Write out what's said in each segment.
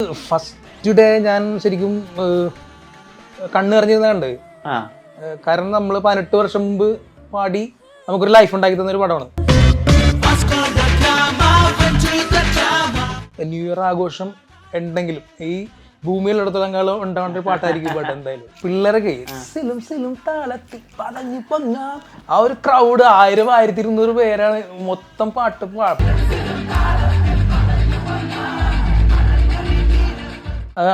First day ഞാൻ ശരിക്കും കണ്ണ് നിറഞ്ഞിരുന്നുണ്ട്. കാരണം നമ്മൾ 18 വർഷം മുമ്പ് പാടി നമുക്കൊരു ലൈഫ് ഉണ്ടാക്കി തന്നൊരു പടമാണ്. ന്യൂ ഇയർ ആഘോഷം ഉണ്ടെങ്കിലും ഈ ഭൂമിയിലെടുത്തോളം കാലം ഉണ്ടാവേണ്ട ഒരു പാട്ടായിരിക്കും പാട്ട്. എന്തായാലും പിള്ളേരൊക്കെ സിലും സിലും താളത്തി പതഞ്ഞു പൊങ്ങാം, ആ ഒരു ക്രൗഡ് 1000 1200 പേരാണ് മൊത്തം പാട്ട്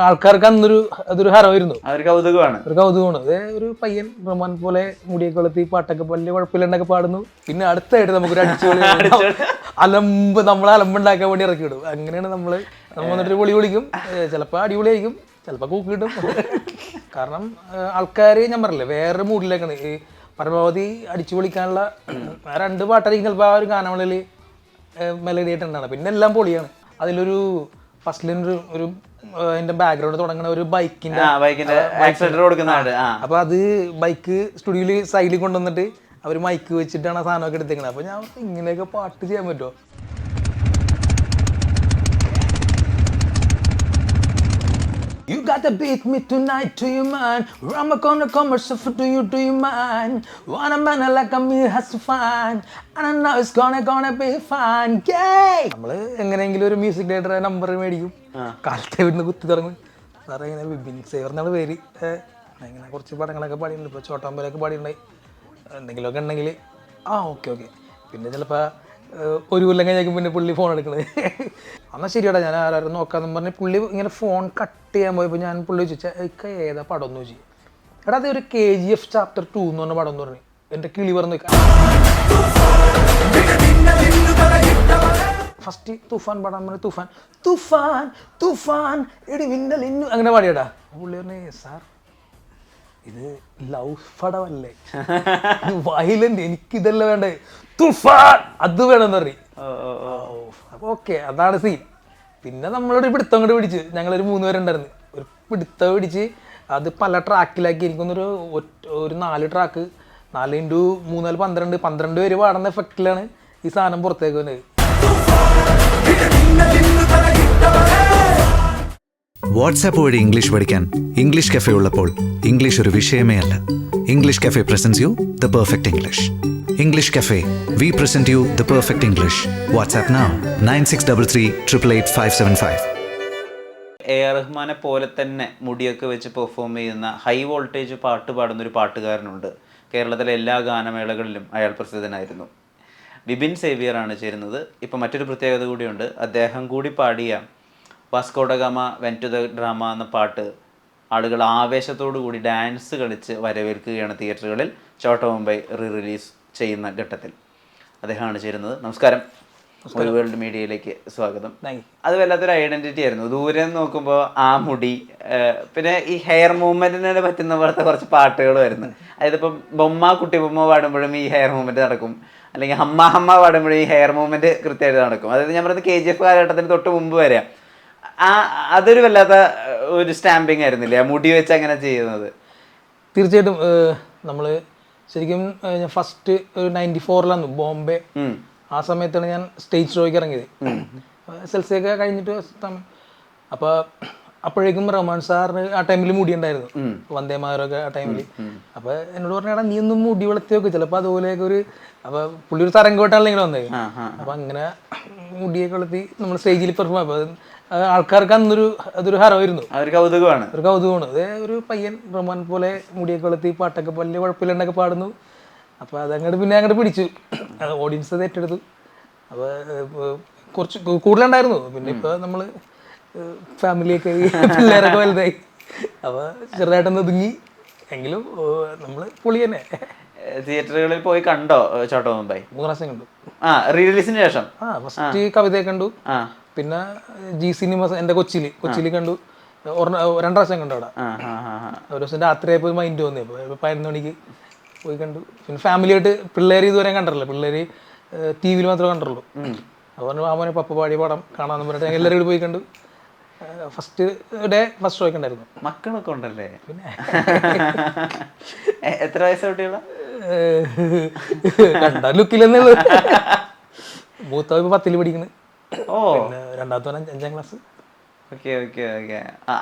ആൾക്കാർക്ക് അതൊരു ഹരമായിരുന്നു, ഒരു കൗതുകമാണ്. ഒരു പയ്യൻ റഹ്മാൻ പോലെ മുടിയൊക്കെ കൊളുത്തി പാട്ടൊക്കെ വലിയ കുഴപ്പമില്ലെന്നൊക്കെ പാടുന്നു. പിന്നെ അടുത്തായിട്ട് നമുക്കൊരു നമ്മളെ അലമ്പുണ്ടാക്കാൻ വേണ്ടി ഇറക്കി വിടും. അങ്ങനെയാണ് നമ്മൾ വന്നിട്ട് പൊളി വിളിക്കും. ചിലപ്പോൾ അടിപൊളിയായിരിക്കും, ചിലപ്പോൾ കൂക്ക് കിട്ടും. കാരണം ആൾക്കാർ ഞാൻ പറഞ്ഞില്ലേ വേറൊരു മൂഡിലേക്കാണ്. ഈ പരമാവധി അടിച്ചു പൊളിക്കാനുള്ള 2 പാട്ടായിരിക്കും ചിലപ്പോൾ ആ ഒരു ഗാനമേളയിൽ മെലഡി ആയിട്ടുണ്ടാണ്. പിന്നെ എല്ലാം പൊളിയാണ്. അതിലൊരു ഫസ്റ്റിലൊരു അതിന്റെ ബാക്ക്ഗ്രൗണ്ട് തുടങ്ങുന്ന ഒരു ബൈക്കിന്റെ അപ്പൊ അത് ബൈക്ക് സ്റ്റുഡിയോയില് സൈഡിൽ കൊണ്ടുവന്നിട്ട് അവർ മൈക്ക് വെച്ചിട്ടാണ് ആ സാധനമൊക്കെ എടുത്തേക്കണത്. അപ്പൊ ഞാൻ ഇങ്ങനെയൊക്കെ പാട്ട് ചെയ്യാൻ പറ്റുമോ? You gotta beat me tonight, do you mind? I'm gonna come myself, do you mind? Want a man like me has to find, and I know it's gonna be fine, yay! നമ്മള് എങ്ങനെയെങ്കിലും ഒരു music ഡയറക്ടറെ number മേടിക്കും, കാലത്തെ വീട്ടിൽ കുത്തി തുടങ്ങും. സാറേ ഇങ്ങനെ ബിബിൻ സേവർ എന്നാണ് പേര്, ഇങ്ങനെ കുറച്ച് പടങ്ങളൊക്കെ പാടിയിട്ടുണ്ട്, ഇപ്പോൾ ചോട്ടാമ്പലൊക്കെ പാടിയിട്ടുണ്ടായി. എന്തെങ്കിലുമൊക്കെ ഉണ്ടെങ്കിൽ ഓക്കെ. പിന്നെ ചിലപ്പോൾ ഒരു കൊല്ലം കഴിഞ്ഞാൽ പിന്നെ പുള്ളി ഫോൺ എടുക്കണത്. എന്നാൽ ശരിയാടാ ഞാൻ ആരും നോക്കാമെന്ന് പറഞ്ഞ് പുള്ളി ഇങ്ങനെ ഫോൺ കട്ട് ചെയ്യാൻ പോയപ്പോൾ ഞാൻ പുള്ളി ചോദിച്ചാൽ ഏതാ പടം എന്ന് ചോദിച്ചു. എടാ അത് ഒരു KGF Chapter 2 എന്ന് പറഞ്ഞ പടം എന്ന് പറഞ്ഞു. എൻ്റെ കിളി പറഞ്ഞു ഫസ്റ്റ് തുഫാൻ പടം പറഞ്ഞു. തുഫാൻ എടി മിന്നൽ ഇന്നു അങ്ങനെ പാടിയടാ. പുള്ളി പറഞ്ഞു സാർ ഇത് ലവ് പടമല്ലേ, ഇത് വയലന്റ്, എനിക്കിതല്ല വേണ്ടേ, തുഫാൻ അത് വേണമെന്ന് പറയും. അപ്പോൾ ഓക്കെ അതാണ് സീൻ. പിന്നെ നമ്മളൊരു പിടുത്തം കൊണ്ട് പിടിച്ച്, ഞങ്ങളൊരു 3 പേരുണ്ടായിരുന്നു, ഒരു പിടുത്തം പിടിച്ച് അത് പല ട്രാക്കിലാക്കി. എനിക്കൊന്നൊരു 4 ട്രാക്ക് 4 × 3 12 പേര് പാടുന്ന എഫക്റ്റിലാണ് ഈ സാധനം പുറത്തേക്ക് വന്നത്. വാട്സാപ്പ് വഴി ഇംഗ്ലീഷ് പഠിക്കാൻ ഇംഗ്ലീഷ് കഫേ ഉള്ളപ്പോൾ ഇംഗ്ലീഷ് ഒരു വിഷയമേ അല്ല. English cafe presents you the perfect English. English cafe, we present you the perfect English. WhatsApp now 9633888575. AR റഹ്മാനെ പോലെ തന്നെ മുടിയൊക്കെ വെച്ച് പെർഫോം ചെയ്യുന്ന ഹൈ വോൾട്ടേജ് പാട്ട് പാടുന്നൊരു പാട്ടുകാരനുണ്ട്. കേരളത്തിലെ എല്ലാ ഗാനമേളകളിലും അയാൾ പ്രസിദ്ധനായിരുന്നു. ബിബിൻ സേവിയറാണ് ചേരുന്നത്. ഇപ്പോൾ മറ്റൊരു പ്രത്യേകത കൂടിയുണ്ട്. അദ്ദേഹം കൂടി പാടിയ Vasco da Gama went to the drama എന്ന പാട്ട് ആളുകൾ ആവേശത്തോടു കൂടി ഡാൻസ് കളിച്ച് വരവേൽക്കുകയാണ് തിയേറ്ററുകളിൽ. ചോട്ട മുംബൈ റിലീസ് ചെയ്യുന്ന ഘട്ടത്തിൽ അദ്ദേഹമാണ് ചേരുന്നത്. നമസ്കാരം, ഒരു വേൾഡ് മീഡിയയിലേക്ക് സ്വാഗതം. അത് വല്ലാത്തൊരു ഐഡന്റിറ്റി ആയിരുന്നു. ദൂരെ നിന്ന് നോക്കുമ്പോൾ ആ മുടി, പിന്നെ ഈ ഹെയർ മൂവ്മെന്റിനെ പറ്റുന്ന പോലത്തെ കുറച്ച് പാട്ടുകൾ വരുന്നു. അതായത് ഇപ്പം കുട്ടി ബൊമ്മ പാടുമ്പോഴും ഈ ഹെയർ മൂവ്മെന്റ് നടക്കും, അല്ലെങ്കിൽ ഹമ്മ പാടുമ്പോഴും ഈ ഹെയർ മൂവ്മെന്റ് കൃത്യമായിട്ട് നടക്കും. അതായത് ഞാൻ പറയുന്നത് KGF കാലഘട്ടത്തിന് തൊട്ട് മുമ്പ് വരെ അതൊരു വല്ലാത്ത ഒരു സ്റ്റാമ്പിങ് ആയിരുന്നില്ലേ മുടി വെച്ച് അങ്ങനെ ചെയ്യുന്നത്? തീർച്ചയായിട്ടും. നമ്മൾ ശരിക്കും ഫസ്റ്റ് ഒരു 94 ബോംബെ, ആ സമയത്താണ് ഞാൻ സ്റ്റേജ് ഷോയ്ക്ക് ഇറങ്ങിയത്. SLC ഒക്കെ കഴിഞ്ഞിട്ട് അപ്പോൾ അപ്പോഴേക്കും റഹ്മാൻ സാറിന് ആ ടൈമിൽ മുടി ഉണ്ടായിരുന്നു, വന്ദേമാരൊക്കെ ആ ടൈമിൽ. അപ്പോൾ എന്നോട് പറഞ്ഞാൽ നീ ഒന്നും മുടി വളർത്തി വെക്കും, ചിലപ്പോൾ അതുപോലെയൊക്കെ ഒരു, അപ്പോൾ പുള്ളി ഒരു തരംഗോട്ടാണല്ലോ ഇങ്ങനെ വന്നത്. അപ്പോൾ അങ്ങനെ മുടിയൊക്കെ വളർത്തി നമ്മൾ സ്റ്റേജിൽ പെർഫോം. അപ്പോൾ ആൾക്കാർക്ക് അതൊരു ഹരമായിരുന്നു, ഒരു കൗതുകമാണ്. അതേ ഒരു പയ്യൻ റഹ്മാൻ പോലെ മുടിയൊക്കെ വളർത്തി പാട്ടൊക്കെ വലിയ കുഴപ്പമില്ലെന്നൊക്കെ പാടുന്നു. അപ്പോൾ അങ്ങോട്ട് പിടിച്ചു, ഓഡിയൻസ് അത് ഏറ്റെടുത്തു. അപ്പോൾ കുറച്ച് കൂടുതലുണ്ടായിരുന്നു. പിന്നെ ഇപ്പോൾ നമ്മൾ ഫാമിലിയൊക്കെ പിള്ളേരൊക്കെ വലുതായി, അപ്പോൾ ചെറുതായിട്ടൊന്ന് ഒതുങ്ങി. എങ്കിലും നമ്മൾ പൊളി തന്നെ. തിയേറ്ററുകളിൽ പോയി കണ്ടോ ചോട്ട മുംബൈ? 3 പ്രാവശ്യം കണ്ടു. റിലീസിന് ശേഷം ഫസ്റ്റ് കവിതയെ കണ്ടു, പിന്നെ G സിനിമ എൻ്റെ കൊച്ചിയിൽ കണ്ടു. 2 പ്രാവശ്യം കണ്ടു അവിടെ. ഒരു ദിവസം രാത്രിയായപ്പോൾ മൈൻഡ് തോന്നിയപ്പോൾ 11 മണിക്ക് പോയി കണ്ടു. പിന്നെ ഫാമിലിയായിട്ട്, പിള്ളേർ ഇതുവരെ കണ്ടിട്ടില്ല, പിള്ളേർ TV മാത്രമേ കണ്ടുള്ളൂ. അപ്പോൾ മാമനെ പപ്പ പാടിയ പടം കാണാമെന്ന് പറഞ്ഞിട്ട് എല്ലാവരും കൂടി പോയി കണ്ടു. ഫസ്റ്റ് ഡേ ഫസ്റ്റ് ഷോയ്ക്ക് ഉണ്ടായിരുന്നു. മക്കളൊക്കെ ഉണ്ടല്ലേ? പിന്നെ എത്ര വയസ്സ് കുട്ടികളാ? കണ്ട ലുക്കിലെന്നുള്ളൂ. മൂത്തവ 10ൽ പഠിക്കുന്നത്, പിന്നെ രണ്ടാമത്തെ 5ാം ക്ലാസ്. Okay okay okay.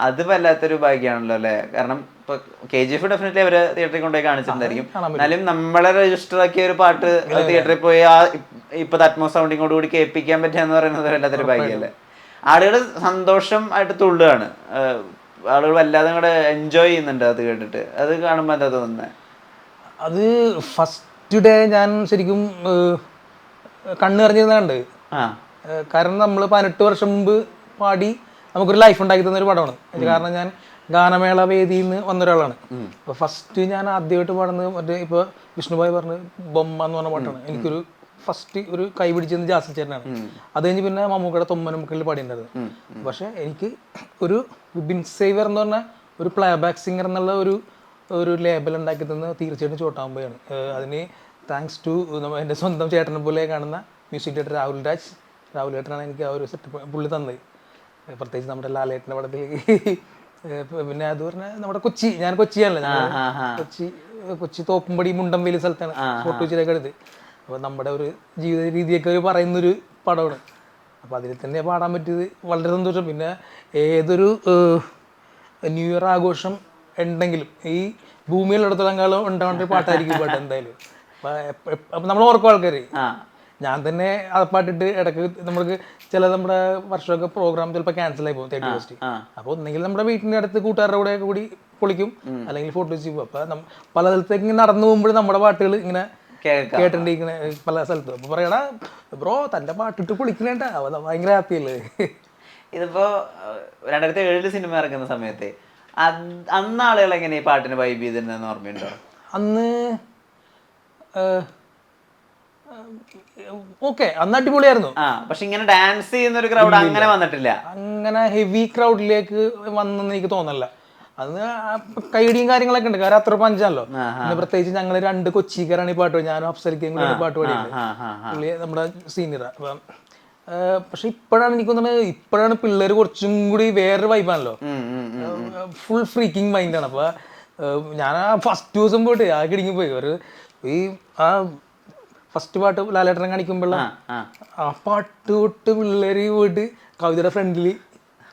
അത് വല്ലാത്തൊരു ഭാഗ്യമാണല്ലോ അല്ലേ? കാരണം ഇപ്പൊ KGF ഡെഫിനറ്റ്ലി അവര് തിയേറ്ററിൽ കൊണ്ടുപോയി കാണിച്ചിട്ടുണ്ടായിരിക്കും. എന്നാലും നമ്മളെ രജിസ്റ്റർ ആക്കിയ ഒരു പാട്ട് തിയേറ്ററിൽ പോയി ആ ഇപ്പത്തെ അറ്റ്മോസ് സൗണ്ടിങ്ങോട് കൂടി കേൾപ്പിക്കാൻ പറ്റുക എന്ന് പറയുന്നത് വല്ലാത്തൊരു ഭാഗ്യമല്ലേ? ആളുകൾ സന്തോഷം ആയിട്ട് തുള്ളുകയാണ്, ആളുകൾ വല്ലാതെ കൂടെ എൻജോയ് ചെയ്യുന്നുണ്ട് അത് കേട്ടിട്ട്. അത് കാണുമ്പോൾ എന്താ തോന്നുന്നത്? അത് ഫസ്റ്റ് ഡേ ഞാൻ ശരിക്കും കണ്ണ് നിറഞ്ഞിരുന്നുണ്ട്. കാരണം നമ്മൾ 18 വർഷം മുമ്പ് പാടി നമുക്കൊരു ലൈഫ് ഉണ്ടാക്കി തന്നൊരു പടമാണ്. കാരണം ഞാൻ ഗാനമേള വേദിയിൽ നിന്ന് വന്ന ഒരാളാണ്. അപ്പോൾ ഫസ്റ്റ് ഞാൻ ആദ്യമായിട്ട് പാടുന്നത് മറ്റേ ഇപ്പോൾ വിഷ്ണുഭായ് പറഞ്ഞ് ബൊമ്മ എന്ന് പറഞ്ഞ പാട്ടാണ്. എനിക്കൊരു ഫസ്റ്റ് ഒരു കൈ പിടിച്ചെന്ന് ജാസി ചേട്ടനാണ്. അത് കഴിഞ്ഞ് പിന്നെ മമ്മൂക്കയുടെ തൊമ്മനും മുക്കിൽ പാടിയിട്ടുണ്ടായിരുന്നു. പക്ഷേ എനിക്ക് ഒരു വിപിൻ സേവ്യർ എന്ന് പറഞ്ഞ ഒരു പ്ലേ ബാക്ക് സിംഗർ എന്നുള്ള ഒരു ലേബൽ ഉണ്ടാക്കി തന്ന തീർച്ചയായിട്ടും ചോട്ടാകുമ്പോഴാണ്. അതിന് താങ്ക്സ് ടു എൻ്റെ സ്വന്തം ചേട്ടനെ പോലെ കാണുന്ന മ്യൂസിക് ഡയറക്ടർ രാഹുൽ ഏട്ടനാണ് എനിക്ക് ആ ഒരു സെറ്റപ്പ് പുള്ളി തന്നത്. പ്രത്യേകിച്ച് നമ്മുടെ ലാലേട്ടൻ്റെ പടത്തിൽ. പിന്നെ അത് പറഞ്ഞാൽ നമ്മുടെ ഞാൻ കൊച്ചിയാണല്ലോ, കൊച്ചി തോപ്പുംപടി മുണ്ടംവേലി സ്ഥലത്താണ് ഫോട്ടോ വെച്ചിട്ടൊക്കെ എടുത്ത്. അപ്പോൾ നമ്മുടെ ഒരു ജീവിത രീതിയൊക്കെ പറയുന്നൊരു പടമാണ്. അപ്പോൾ അതിൽ തന്നെ പാടാൻ പറ്റിയത് വളരെ സന്തോഷം. പിന്നെ ഏതൊരു ന്യൂ ഇയർ ആഘോഷം ഉണ്ടെങ്കിലും ഈ ഭൂമിയിലുടത്തോളം കാലം ഉണ്ടാവേണ്ട ഒരു പാട്ടായിരിക്കും പാട്ട് എന്തായാലും. അപ്പം നമ്മൾ ഓർക്കും ആൾക്കാർ. ഞാൻ തന്നെ ആ പാട്ടിട്ട് ഇടയ്ക്ക് നമുക്ക് നമ്മുടെ വർഷമൊക്കെ പ്രോഗ്രാം ചിലപ്പോൾ ക്യാൻസൽ ആയി പോകും 31st. അപ്പോൾ ഒന്നെങ്കിൽ നമ്മുടെ വീട്ടിൻ്റെ അടുത്ത് കൂട്ടുകാരുടെ കൂടെ കൂടി പൊളിക്കും, അല്ലെങ്കിൽ ഫോട്ടോ വെച്ച് പോകും. അപ്പം പല സ്ഥലത്തേക്ക് ഇങ്ങനെ നടന്നു പോകുമ്പോൾ നമ്മുടെ പാട്ടുകൾ ഇങ്ങനെ കേട്ടിട്ടിരിക്കണ പല സ്ഥലത്തും. അപ്പോൾ പറയടാ ബ്രോ തൻ്റെ പാട്ടിട്ട് പൊളിക്കണേട്ടാ, ഭയങ്കര ഹാപ്പി അല്ലേ. ഇതിപ്പോ 2007 സിനിമ ഇറങ്ങുന്ന സമയത്ത് അന്ന് ആളുകൾ എങ്ങനെ ഈ പാട്ടിന് വൈബ് ചെയ്തിരുന്നെന്ന് ഓർമ്മയുണ്ടോ? അന്ന് ഓക്കെ, അന്ന് അടിപൊളിയായിരുന്നു. പക്ഷെ ഇങ്ങനെ ഡാൻസ് ചെയ്യുന്ന ഒരു ക്രൗഡ് അങ്ങനെ വന്നിട്ടില്ല. അങ്ങനെ ഹെവി ക്രൗഡിലേക്ക് വന്നെന്ന് എനിക്ക് തോന്നല്ല. അന്ന് കൈഡിയും കാര്യങ്ങളൊക്കെ ഉണ്ട്, കാരണം അത്ര പഞ്ചാണല്ലോ. പിന്നെ പ്രത്യേകിച്ച് ഞങ്ങൾ 2 കൊച്ചിക്കാരാണ് ഈ പാട്ട്, ഞാനും അഫ്സലിക്കും കൂടി പാട്ട് പാടിയത്. പുള്ളി നമ്മുടെ സീനിയർ. അപ്പം പക്ഷെ ഇപ്പോഴാണ് എനിക്ക് തോന്നുന്നത്, ഇപ്പോഴാണ് പിള്ളേർ കുറച്ചും കൂടി വേറൊരു വൈബാണല്ലോ, ഫുൾ ഫ്രീക്കിംഗ് മൈൻഡാണ്. അപ്പോൾ ഞാൻ ആ ഫസ്റ്റ് ദിവസം പോയിട്ട് ആ കിടങ്ങി പോയി. ഈ ആ ഫസ്റ്റ് പാട്ട് ലാലേട്ടനെ കാണിക്കുമ്പോഴുള്ള ആ പാട്ട് തൊട്ട് പിള്ളേർ പോയിട്ട് കവിതയുടെ ഫ്രണ്ടിൽ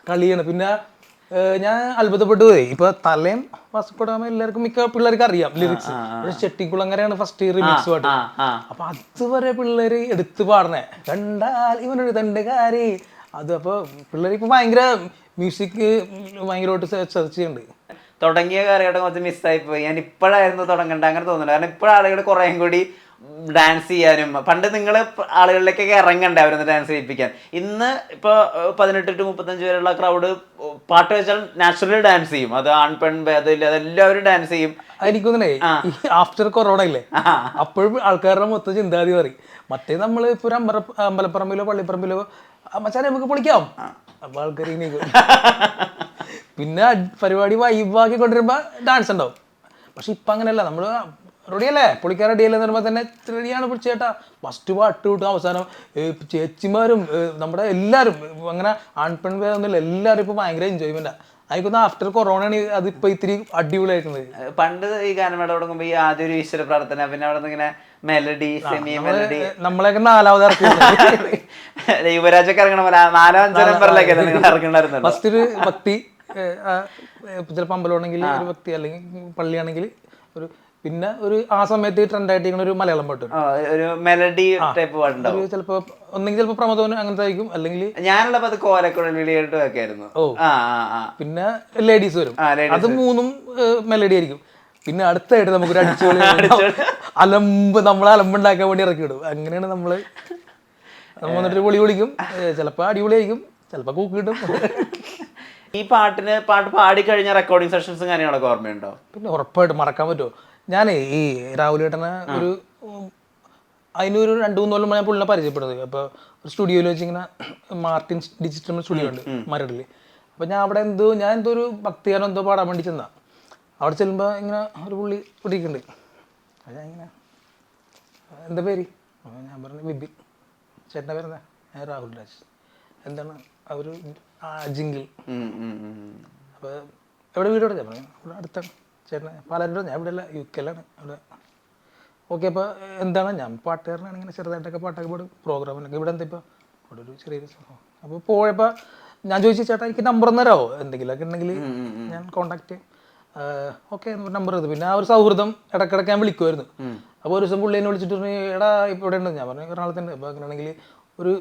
കളിയാണ്. പിന്നെ ഞാൻ അത്ഭുതപ്പെട്ടു പോയി. ഇപ്പൊ തലേം വാസ്കോഡാമ എല്ലാവർക്കും മിക്ക പിള്ളേർക്ക് അറിയാം ലിറിക്സ്. പക്ഷെ ചെട്ടിക്കുളങ്ങരയാണ് ഫസ്റ്റ് റിമിക്സ് പാട്ട്. അപ്പൊ അതുവരെ പിള്ളേര് എടുത്ത് പാടണേ, കണ്ടാൽ ഇവനൊരു തണ്ടുകാരി. അത് അപ്പൊ പിള്ളേർ ഇപ്പൊ ഭയങ്കര മ്യൂസിക് ഭയങ്കരമായിട്ട് സെർച്ച് ചെയ്യുന്നുണ്ട്. തുടങ്ങിയ കാലഘട്ടം കുറച്ച് മിസ്സായി പോയി. ഞാൻ ഇപ്പോഴായിരുന്നു തുടങ്ങണ്ട അങ്ങനെ തോന്നുന്നില്ല. കാരണം ഇപ്പോഴാളുകൾ കുറേയും കൂടി ഡാൻസ് ചെയ്യാനും, പണ്ട് നിങ്ങൾ ആളുകളിലേക്കൊക്കെ ഇറങ്ങണ്ടേ അവരൊന്ന് ഡാൻസ് ചെയ്യിപ്പിക്കാൻ. ഇന്ന് ഇപ്പോൾ 18 to 35 വരെയുള്ള ക്രൗഡ് പാട്ട് വെച്ചാൽ നാച്ചുറലി ഡാൻസ് ചെയ്യും. അത് ആൺ പെൺ ഭേദമില്ല, അതെല്ലാവരും ഡാൻസ് ചെയ്യും. എനിക്കൊന്നേ ആഫ്റ്റർ കൊറോണ ഇല്ലേ, അപ്പോഴും ആൾക്കാരുടെ മൊത്തം ചിന്താഗതി പറയും. മറ്റേ നമ്മൾ ഇപ്പോൾ ഒരു അമ്പലപ്പറമ്പിലോ പള്ളിപ്പറമ്പിലോ മച്ചാനെ നമുക്ക് പൊളിക്കാം, അപ്പൊ ആൾക്കാർ പിന്നെ പരിപാടി വൈബാക്കി കൊണ്ടുവരുമ്പോ ഡാൻസ് ഉണ്ടാവും. പക്ഷെ ഇപ്പൊ അങ്ങനെയല്ല, നമ്മള് റെഡിയല്ലേ പൊളിക്കാൻ റെഡിയല്ലേ എന്ന് പറയുമ്പോൾ തന്നെ റെഡിയാണ് ചേട്ടാ, ഫസ്റ്റ് പാട്ട് വിട്ടു അവസാനം ചേച്ചിമാരും നമ്മുടെ എല്ലാവരും അങ്ങനെ ആൺപെൺ ഭേദമൊന്നുമില്ല, എല്ലാവരും ഇപ്പൊ ഭയങ്കര എൻജോയ്മെന്റാ. എനിക്കൊന്ന് ആഫ്റ്റർ കൊറോണയാണ് അതിപ്പോ ഇത്തിരി അടിപൊളിയായിരുന്നത്. പണ്ട് ഈ ഗാനമേള തുടങ്ങുമ്പോൾ ഈ ആദ്യം ഒരു ഈശ്വര പ്രാർത്ഥന, പിന്നെ അവിടെ നിന്ന് ഇങ്ങനെ മെലഡി സെമി മെലഡി, നമ്മളെയൊക്കെ 4ാമത് ഇറക്കി യുവരാജൊക്കെ ഇറങ്ങണ പോലെ 4-5 നമ്പറിലൊക്കെ നിങ്ങൾ ഇറക്കണ്ടായിരുന്നു. ഫസ്റ്റ് ഒരു ഭക്തി, ചിലപ്പോൾ അമ്പലമാണെങ്കിൽ ഒരു ഭക്തി, അല്ലെങ്കിൽ പള്ളിയാണെങ്കിൽ ഒരു, പിന്നെ ഒരു ആ സമയത്ത് ട്രെൻഡായിട്ട് ഒരു മലയാളം പാട്ട്, ഒരു മെലഡി ടൈപ്പ് പാട്ടുണ്ടാവും. ചിലപ്പോ ഒന്നെങ്കിൽ ചിലപ്പോൾ പ്രമോദനം അങ്ങനത്തെ ആയിരിക്കും, അല്ലെങ്കിൽ ഞാനുള്ളപ്പോ അത് കോലക്കുഴലിയായിട്ട് ഒക്കെ ആയിരുന്നു. പിന്നെ ലേഡീസ് വരും, അത് 3ഉം മെലഡി ആയിരിക്കും. പിന്നെ അടുത്തായിട്ട് നമുക്കൊരു അടിച്ചുപൊളി അലമ്പുണ്ടാക്കാൻ വേണ്ടി ഇറക്കി വിടും. അങ്ങനെയാണ് നമ്മൾ വന്നിട്ട് പൊളി പൊളിക്കും. ചിലപ്പോൾ അടിപൊളിയായിരിക്കും, ചിലപ്പോൾ കൂക്ക് കിട്ടും. ഈ പാട്ട് പാടിക്കഴിഞ്ഞ റെക്കോർഡിംഗ് സെഷൻസും കാര്യങ്ങളൊക്കെ ഓർമ്മയുണ്ടോ? പിന്നെ ഉറപ്പായിട്ടും മറക്കാൻ പറ്റുമോ? ഞാൻ ഈ രാഹുലേട്ടനെ അതിനൊരു 2-3 കൊല്ലം ഞാൻ പുള്ളിനെ പരിചയപ്പെടുന്നത്. അപ്പോൾ ഒരു സ്റ്റുഡിയോയിൽ വെച്ച് ഇങ്ങനെ മാർട്ടിൻ ഡിജിറ്റൽ സ്റ്റുഡിയോ ഉണ്ട് മരടിൽ. അപ്പോൾ ഞാൻ അവിടെ ഞാൻ എന്തോ ഒരു ഭക്തിഗാനം എന്തോ പാടാൻ വേണ്ടി ചെന്നാ. അവിടെ ചെല്ലുമ്പോൾ ഇങ്ങനെ ഒരു പുള്ളി പിടിക്കുന്നുണ്ട്. അത് ഞാൻ ഇങ്ങനെ എന്താ പേര്? ഞാൻ പറഞ്ഞു വിപിൻ. ചേട്ടൻ്റെ പേരെന്താ? ഞാൻ രാഹുൽ രാജ്. എന്താണ് അവർ ജിങ്കിൾ. അപ്പോൾ എവിടെ വീടോടെ ഞാൻ പറഞ്ഞു ഇവിടെ അടുത്താണ് ചേട്ടനെ, പാലാരിലോ. ഞാൻ ഇവിടെ അല്ല, UK-ലാണ് അവിടെ. ഓക്കെ, അപ്പോൾ എന്താണ്? ഞാൻ പാട്ടുകാരനാണ്, ഇങ്ങനെ ചെറുതായിട്ടൊക്കെ പാട്ടൊക്കെ പാടും പ്രോഗ്രാമിനൊക്കെ. ഇവിടെ എന്താ ഇപ്പോൾ ഇവിടെ ഒരു ചെറിയൊരു സംഭവം. അപ്പോൾ പോയപ്പോൾ ഞാൻ ചോദിച്ചു ചേട്ടാ എനിക്ക് നമ്പർ ഒന്ന് തരാമോ, എന്തെങ്കിലുമൊക്കെ ഉണ്ടെങ്കിൽ ഞാൻ കോൺടാക്ട് ചെയ്യും. ഓക്കെ നമ്പർ ചെയ്തു. പിന്നെ ആ ഒരു സൗഹൃദം ഇടയ്ക്കിടയ്ക്ക് ഞാൻ വിളിക്കുമായിരുന്നു. അപ്പോൾ ഒരു ദിവസം പുള്ളി എന്നെ വിളിച്ചിട്ട് പറഞ്ഞു എടാ ഇപ്പോൾ ഇവിടെ ഉണ്ട്. ഞാൻ പറഞ്ഞു എറണാകുളത്തുണ്ട്. അപ്പോൾ അങ്ങനെയാണെങ്കിൽ ഒരു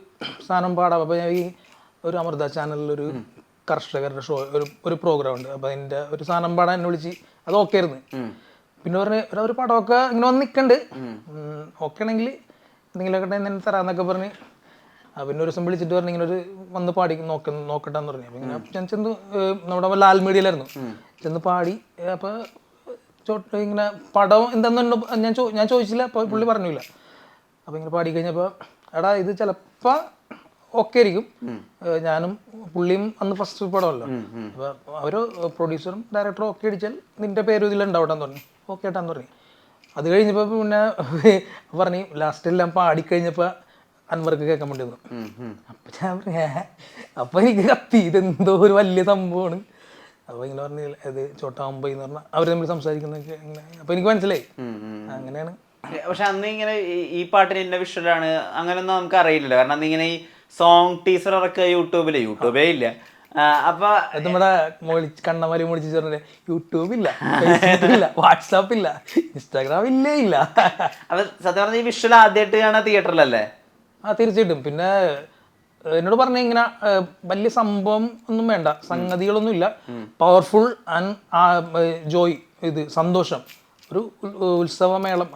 സാധനം പാടാം. അപ്പോൾ ഞാൻ ഈ ഒരു അമൃത ചാനലിലൊരു കർഷകരുടെ ഷോ ഒരു പ്രോഗ്രാം ഉണ്ട്. അപ്പോൾ അതിൻ്റെ ഒരു സാധനം പാടാൻ എന്നെ വിളിച്ച് അത് ഓക്കെ ആയിരുന്നു. പിന്നെ പറഞ്ഞ് ഒരു പടമൊക്കെ ഇങ്ങനെ വന്ന് നിൽക്കണ്ട്, ഓക്കെ ആണെങ്കിൽ എന്തെങ്കിലുമൊക്കെ എന്നെ തരാമെന്നൊക്കെ പറഞ്ഞ് പിന്നെ ഒരു ദിവസം വിളിച്ചിട്ട് പറഞ്ഞു ഇങ്ങനെ ഒരു വന്ന് പാടി നോക്കട്ടെന്ന് പറഞ്ഞു. അപ്പം ഇങ്ങനെ ഞാൻ ചെന്ന് നമ്മുടെ ലാൽ മീഡിയയിലായിരുന്നു, ചെന്ന് പാടി. അപ്പോൾ ഇങ്ങനെ പടം എന്താണെന്ന് ഞാൻ ചോദിച്ചില്ല, അപ്പോൾ പുള്ളി പറഞ്ഞില്ല. അപ്പോൾ ഇങ്ങനെ പാടി കഴിഞ്ഞപ്പോൾ എടാ ഇത് ചിലപ്പോൾ ഓക്കെ ആയിരിക്കും. ഞാനും പുള്ളിയും അന്ന് ഫസ്റ്റ് പടമല്ലോ, അപ്പോൾ അവർ പ്രൊഡ്യൂസറും ഡയറക്ടറും ഓക്കെ അടിച്ചാൽ നിൻ്റെ പേരും ഇതിലുണ്ടാവട്ടെന്ന് പറഞ്ഞു. ഓക്കെ ഏട്ടാന്ന് പറഞ്ഞു. അത് കഴിഞ്ഞപ്പോൾ പിന്നെ പറഞ്ഞു ലാസ്റ്റ് എല്ലാം പാടിക്കഴിഞ്ഞപ്പോൾ അൻവർക്ക് കേൾക്കാൻ വേണ്ടി വന്നു. അപ്പം ഞാൻ പറഞ്ഞു അപ്പം എനിക്ക് കത്തി, ഇതെന്തോ ഒരു വലിയ സംഭവമാണ്. അപ്പോൾ ഇങ്ങനെ പറഞ്ഞു ഇത് ചോട്ടാമ്പൈ എന്ന് പറഞ്ഞാൽ അവർ തമ്മിൽ സംസാരിക്കുന്നതൊക്കെ അങ്ങനെ. അപ്പോൾ എനിക്ക് മനസ്സിലായി അങ്ങനെയാണ്. പക്ഷെ അന്ന് ഇങ്ങനെ ഈ പാട്ടിന് ഇന്ന വിഷ്വലാണ് അങ്ങനെയൊന്നും നമുക്ക് അറിയില്ലല്ലോ. കാരണം അന്ന് ഇങ്ങനെ ഈ സോങ് ടീസർ ഇറക്കുക യൂട്യൂബേ ഇല്ല. അപ്പൊ നമ്മുടെ കണ്ണമാരി മുടിച്ച് പറഞ്ഞ യൂട്യൂബ് ഇല്ല, ഫേസ്ബുക്ക് ഇല്ല, വാട്സാപ്പ് ഇല്ല, ഇൻസ്റ്റാഗ്രാം ഇല്ല. അപ്പൊ സത്യം പറഞ്ഞ ഈ വിഷ്വൽ ആദ്യമായിട്ട് കാണാൻ തിയേറ്ററിലല്ലേ? തീർച്ചയായിട്ടും. പിന്നെ എന്നോട് പറഞ്ഞ ഇങ്ങനെ വലിയ സംഭവം ഒന്നും വേണ്ട, സംഗതികളൊന്നും ഇല്ല, പവർഫുൾ ആൻഡ് ജോയ്, ഇത് സന്തോഷം, ഒരു ഉത്സവമേളം,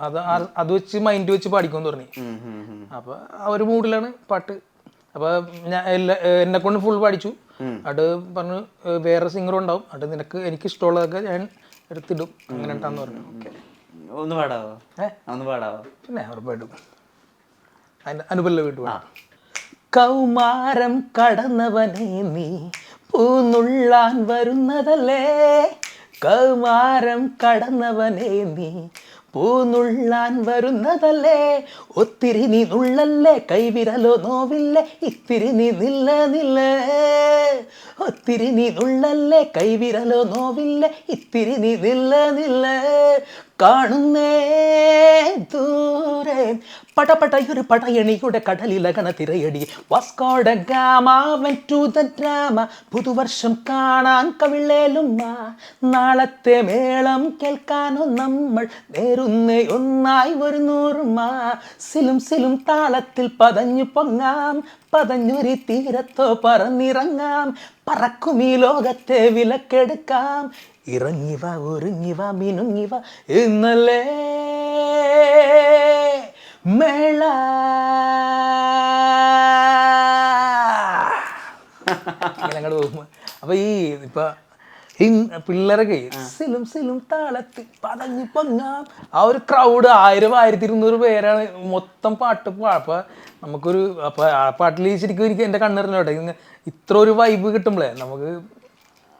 അത് വെച്ച് മൈൻഡ് വെച്ച് പാടിക്കുമെന്ന് പറഞ്ഞു. അപ്പോൾ ആ ഒരു മൂഡിലാണ് പാട്ട്. അപ്പോൾ ഞാൻ എന്നെ കൊണ്ട് ഫുൾ പാടിച്ചു. അത് പറഞ്ഞു വേറെ സിംഗറും ഉണ്ടാവും, അത് എനിക്ക് ഇഷ്ടമുള്ളതൊക്കെ ഞാൻ എടുത്തിടും, അങ്ങനെ ഉണ്ടാന്ന് പറഞ്ഞു. ഓക്കെ ഒന്ന് പാടാവോ? പിന്നെ ഉറപ്പായിട്ടും അതിൻ്റെ അനുപല്ല വീട്ടു പാടാം. കൗമാരം കടന്നവനെ നീ പൂന്നുള്ളാൻ വരുന്നതല്ലേ, കൗമാരം കടന്നവനെ നീ പൂന്നുള്ളാൻ വരുന്നതല്ലേ, ഒത്തിരി നീ നുള്ളല്ലേ കൈവിരലോ നോവില്ലേ, ഇത്തിരി നീ നില്ല, ഒത്തിരി നീ നുള്ളല്ലേ കൈവിരലോ നോവില്ലേ, ഇത്തിരി നീ നില്ല, കാണുന്നേ ദൂരെ പടപടയൊരു പടയണിയുടെ കടലിലകണ തിരയടി, Vasco da Gama went to the drama, പുതുവർഷം കാണാൻ കവിളേലുമ്മ, നാളത്തെ മേളം കേൾക്കാനോ നമ്മൾ നേരുന്നേ ഒന്നായി ഒരു നൂറുമ, സിലും താളത്തിൽ പതഞ്ഞു പൊങ്ങാം, പതഞ്ഞൊരു തീരത്തോ പറന്നിറങ്ങാം, പറക്കും ഈ ലോകത്തെ വിലക്കെടുക്കാം, ഇറങ്ങിവ ഒരുങ്ങിവ മിനുങ്ങിവ എന്നല്ലേ മേള. അങ്ങോട്ട് പോകുമ്പോൾ അപ്പോൾ ഈ ഇപ്പം പിള്ളേരൊക്കെ സിലും താളത്തിൽ പതഞ്ഞു പൊങ്ങാം, ആ ഒരു ക്രൗഡ് 1000-1200 പേരാണ് മൊത്തം പാട്ട്. അപ്പോൾ നമുക്കൊരു അപ്പോൾ ആ പാട്ടിൽ ശരിക്കും എനിക്ക് എൻ്റെ കണ്ണിറിഞ്ഞോട്ടെ ഇത്ര ഒരു വൈബ് കിട്ടുമ്പോഴേ നമുക്ക്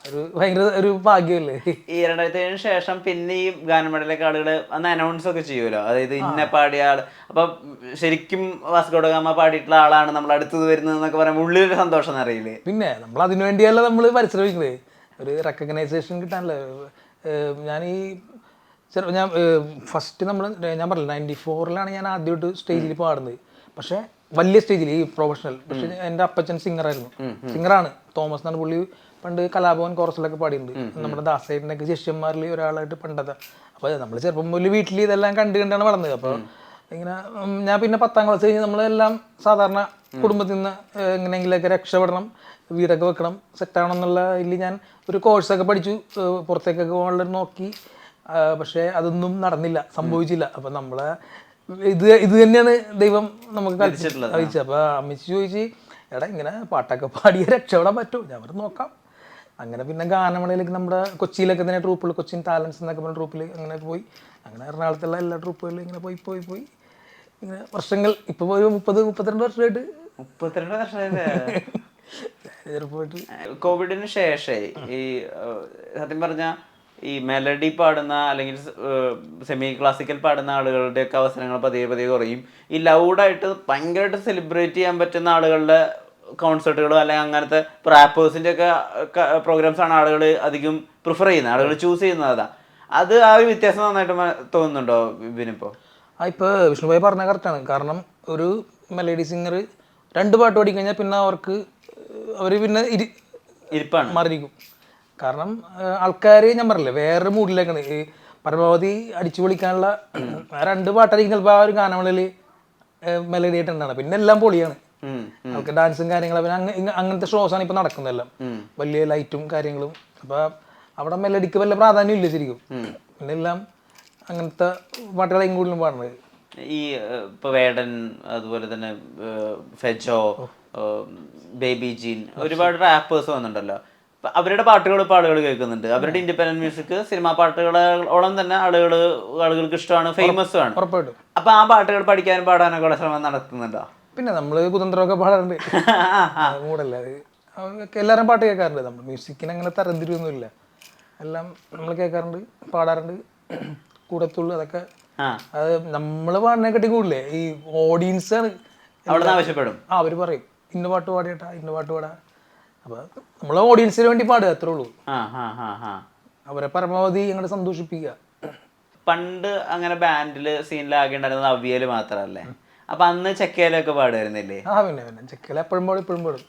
ഒരു ഭയങ്കര ഒരു ഭാഗ്യമല്ലേ. ഈ 2007 ശേഷം പിന്നെ ഈ ഗാനമേളയിലേക്ക് ആളുകൾ അന്ന് അനൗൺസ് ഒക്കെ ചെയ്യുമല്ലോ, അതായത് ഇന്ന പാടിയ ആള്, അപ്പൊ ശരിക്കും വാസ്കോഡ ഗാമ പാടിയിട്ടുള്ള ആളാണ് നമ്മൾ അടുത്തത് വരുന്നത് എന്നൊക്കെ പറയുമ്പോൾ ഉള്ളിലൊരു സന്തോഷം അറിയില്ലേ. പിന്നെ നമ്മൾ അതിനു വേണ്ടിയല്ല നമ്മൾ പരിശ്രമിക്കുന്നത്, ഒരു റെക്കഗ്നൈസേഷൻ കിട്ടാനല്ലേ. ഞാൻ ഫസ്റ്റ് ഞാൻ പറഞ്ഞില്ല 94-ലാണ് ഞാൻ ആദ്യമായിട്ട് സ്റ്റേജിൽ പാടുന്നത്. പക്ഷേ വലിയ സ്റ്റേജിൽ ഈ പ്രൊഫഷണൽ. പക്ഷെ എൻ്റെ അപ്പച്ചൻ സിംഗറാണ്, തോമസ് എന്നാണ് പുള്ളി. പണ്ട് കലാഭവൻ കോറസിലൊക്കെ പാടിയിട്ടുണ്ട്, നമ്മുടെ ദാസേട്ടൻ്റെയൊക്കെ ശിഷ്യന്മാരിൽ ഒരാളായിട്ട് പണ്ടത്തെ. അപ്പോൾ നമ്മൾ ചെറുപ്പം മുതൽ വീട്ടിൽ ഇതെല്ലാം കണ്ടാണ് വളർന്നത്. അപ്പോൾ ഇങ്ങനെ ഞാൻ പിന്നെ 10ാം ക്ലാസ് കഴിഞ്ഞ് നമ്മളെല്ലാം സാധാരണ കുടുംബത്തിൽ നിന്ന് എങ്ങനെയെങ്കിലുമൊക്കെ രക്ഷപ്പെടണം, വീടൊക്കെ വെക്കണം, സെറ്റാവണം എന്നുള്ള ഇതിൽ ഞാൻ ഒരു കോഴ്സൊക്കെ പഠിച്ചു, പുറത്തേക്കൊക്കെ പോകാനുള്ള നോക്കി. പക്ഷേ അതൊന്നും നടന്നില്ല, സംഭവിച്ചില്ല. അപ്പം നമ്മളെ ഇത് തന്നെയാണ് ദൈവം നമുക്ക് കളിച്ചത്. അപ്പോൾ അമ്മച്ചി ചോദിച്ച് എടാ ഇങ്ങനെ പാട്ടൊക്കെ പാടിയ രക്ഷപ്പെടാൻ പറ്റുമോ? ഞാൻ പറഞ്ഞു നോക്കാം. അങ്ങനെ പിന്നെ ഗാനമേളയിലേക്ക് നമ്മുടെ കൊച്ചിയിലൊക്കെ തന്നെ ട്രൂപ്പുകൾ, കൊച്ചിൻ ടാലൻസ് എന്നൊക്കെ പറഞ്ഞ ട്രൂപ്പിൽ അങ്ങനെ പോയി. അങ്ങനെ എറണാകുളത്തുള്ള എല്ലാ ട്രൂപ്പുകളിലും ഇങ്ങനെ പോയി ഇങ്ങനെ വർഷങ്ങൾ, ഇപ്പോൾ ഒരു 30-32 വർഷമായിട്ട്. 32 വർഷമായിട്ട് കോവിഡിന് ശേഷേ ഈ സത്യം പറഞ്ഞ ഈ മെലഡി പാടുന്ന അല്ലെങ്കിൽ സെമി ക്ലാസിക്കൽ പാടുന്ന ആളുകളുടെയൊക്കെ അവസരങ്ങൾ പതിയെ കുറയും. ഈ ലൗഡായിട്ട് ഭയങ്കരമായിട്ട് സെലിബ്രേറ്റ് ചെയ്യാൻ പറ്റുന്ന ആളുകളുടെ കോൺസേർട്ടുകളോ അല്ലെങ്കിൽ അങ്ങനത്തെ റാപ്പേഴ്സിൻ്റെ ഒക്കെ പ്രോഗ്രാംസ് ആണ് ആളുകൾ അധികം പ്രിഫർ ചെയ്യുന്നത്, ആളുകൾ ചൂസ് ചെയ്യുന്നത്. അത് ആ ഒരു വ്യത്യാസം നന്നായിട്ട് തോന്നുന്നുണ്ടോ വിപിനിപ്പോൾ? ഇപ്പോൾ വിഷ്ണുഭായി പറഞ്ഞ കറക്റ്റാണ്. കാരണം ഒരു മെലഡി സിംഗർ 2 പാട്ട് പാടിക്കഴിഞ്ഞാൽ പിന്നെ അവർക്ക് അവർ പിന്നെ ഇരിപ്പാണ് മാറിയിരിക്കും. കാരണം ആൾക്കാർ ഞാൻ പറഞ്ഞില്ലേ വേറൊരു മൂഡിലേക്കാണ് ഈ പരമാവധി അടിച്ചു പൊളിക്കാനുള്ള ആ 2 പാട്ടായിരിക്കും ചിലപ്പോൾ ആ ഒരു ഗാനങ്ങളിൽ മെലഡി ആയിട്ടുണ്ടാണ്. പിന്നെ എല്ലാം പൊളിയാണ്. ആൾക്ക് ഡാൻസും കാര്യങ്ങളും പിന്നെ അങ്ങനത്തെ ഷോസാണ് ഇപ്പം നടക്കുന്നതെല്ലാം, വലിയ ലൈറ്റും കാര്യങ്ങളും. അപ്പോൾ അവിടെ മെലഡിക്ക് വല്ല പ്രാധാന്യം ഇല്ല ശരിക്കും. പിന്നെ എല്ലാം അങ്ങനത്തെ പാട്ടുകളെയും കൂടുതലും പാടുന്നത്. ഈ ഇപ്പൊ വേടൻ, അതുപോലെ തന്നെ ഫെജോ, ബേബി ജീൻ, ഒരുപാട് റാപ്പേഴ്സ് വന്നിട്ടുണ്ടല്ലോ. അവരുടെ പാട്ടുകൾ ഇപ്പോൾ ആളുകൾ കേൾക്കുന്നുണ്ട്. അവരുടെ ഇൻഡിപെൻഡന്റ് മ്യൂസിക് സിനിമാ പാട്ടുകളോളം തന്നെ ആളുകൾക്ക് ഇഷ്ടമാണ്, ഫേമസും ആണ്. ഉറപ്പായിട്ടും. അപ്പൊ ആ പാട്ടുകൾ പഠിക്കാനും പാടാനൊക്കെ ഉള്ള ശ്രമം നടത്തുന്നുണ്ടോ? പിന്നെ നമ്മൾ കുതന്ത്രമൊക്കെ പാടാറുണ്ട്. മൂടല്ല അത് എല്ലാവരും പാട്ട് കേൾക്കാറുണ്ട്. നമ്മൾ മ്യൂസിക്കിന് അങ്ങനെ തരംതിരിവൊന്നുമില്ല. എല്ലാം നമ്മൾ കേൾക്കാറുണ്ട്, പാടാറുണ്ട്. കൂടത്തുള്ളൂ അതൊക്കെ അത് നമ്മൾ പാടിനെക്കാട്ടി കൂടുതലേ ഈ ഓഡിയൻസാണ് അവിടെ ആവശ്യപ്പെടും. അവർ പറയും ഇന്ന പാട്ട് പാടിയേട്ടാ, ഇന്ന പാട്ട് പാടാ. അപ്പോൾ നമ്മൾ ഓഡിയൻസിന് വേണ്ടി പാടുക, അത്രേ ഉള്ളൂ. അവരെ പരമാവധി ഞങ്ങളെ സന്തോഷിപ്പിക്കുക. പണ്ട് അങ്ങനെ ബാൻഡിൽ സീനിലാകെ ഉണ്ടായിരുന്നത് അവിയൽ മാത്രമല്ലേ? അപ്പൊ അന്ന് ചെക്കയിലൊക്കെ പാടുമായിരുന്നില്ലേ? പിന്നെ ചെക്കയില എപ്പോഴും പാടും, ഇപ്പോഴും പാടും.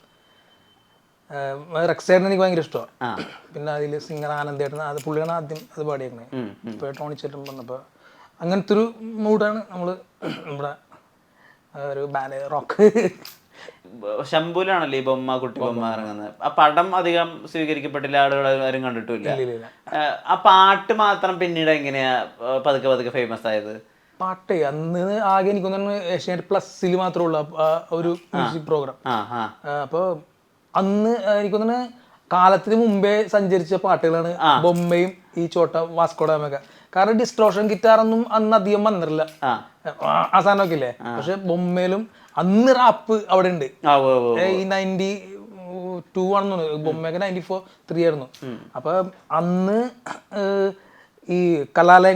റെക്സൈഡിന് എനിക്ക് ഭയങ്കര ഇഷ്ടമാണ്. പിന്നെ അതിൽ സിംഗർ ആനന്ദേട്ടൻ, അത് പുള്ളിയാണ് ആദ്യം അത് പാടിയേക്കണേ. ഇപ്പോൾ ടോണി ചേട്ടൻ വന്നപ്പോൾ അങ്ങനത്തെ ഒരു മൂഡാണ് നമ്മൾ നമ്മുടെ ഒരു ബാൻഡ് റോക്ക്. ശംഭുലാണല്ലോ ഈ ബൊമ്മ കുട്ടി ബൊമ്മ ഇറങ്ങുന്നത്. ആ പടം അധികം സ്വീകരിക്കപ്പെട്ടില്ല, ആളുകൾ ആരും കണ്ടിട്ടില്ല. ആ പാട്ട് മാത്രം പിന്നീട് എങ്ങനെയാ പതുക്കെ പതുക്കെ ഫേമസ് ആയത്? പാട്ട് അന്ന് ആകെ എനിക്ക് തോന്നുന്നു ഏഷ്യാനെറ്റ് പ്ലസ്സിൽ മാത്രമേ ഉള്ളൂ ഒരു മ്യൂസിക് പ്രോഗ്രാം. അപ്പോൾ അന്ന് എനിക്ക് തോന്നുന്നു കാലത്തിന് മുമ്പേ സഞ്ചരിച്ച പാട്ടുകളാണ് ബൊമ്മയും ഈ ചോട്ട വാസ്കോഡാമൊക്കെ. കാരണം ഡിസ്ട്രോഷൻ ഗിറ്റാറൊന്നും അന്ന് അധികം വന്നിട്ടില്ല, ആ സാധനമൊക്കെ ഇല്ലേ. പക്ഷെ ബൊമ്മയിലും അന്ന് റാപ്പ് അവിടെ ഉണ്ട്. ഈ 92 ആണെന്ന് തോന്നുന്നു, ബൊമ്മയൊക്കെ 94-3 ആയിരുന്നു. അപ്പൊ അന്ന് ഈ കലാലയ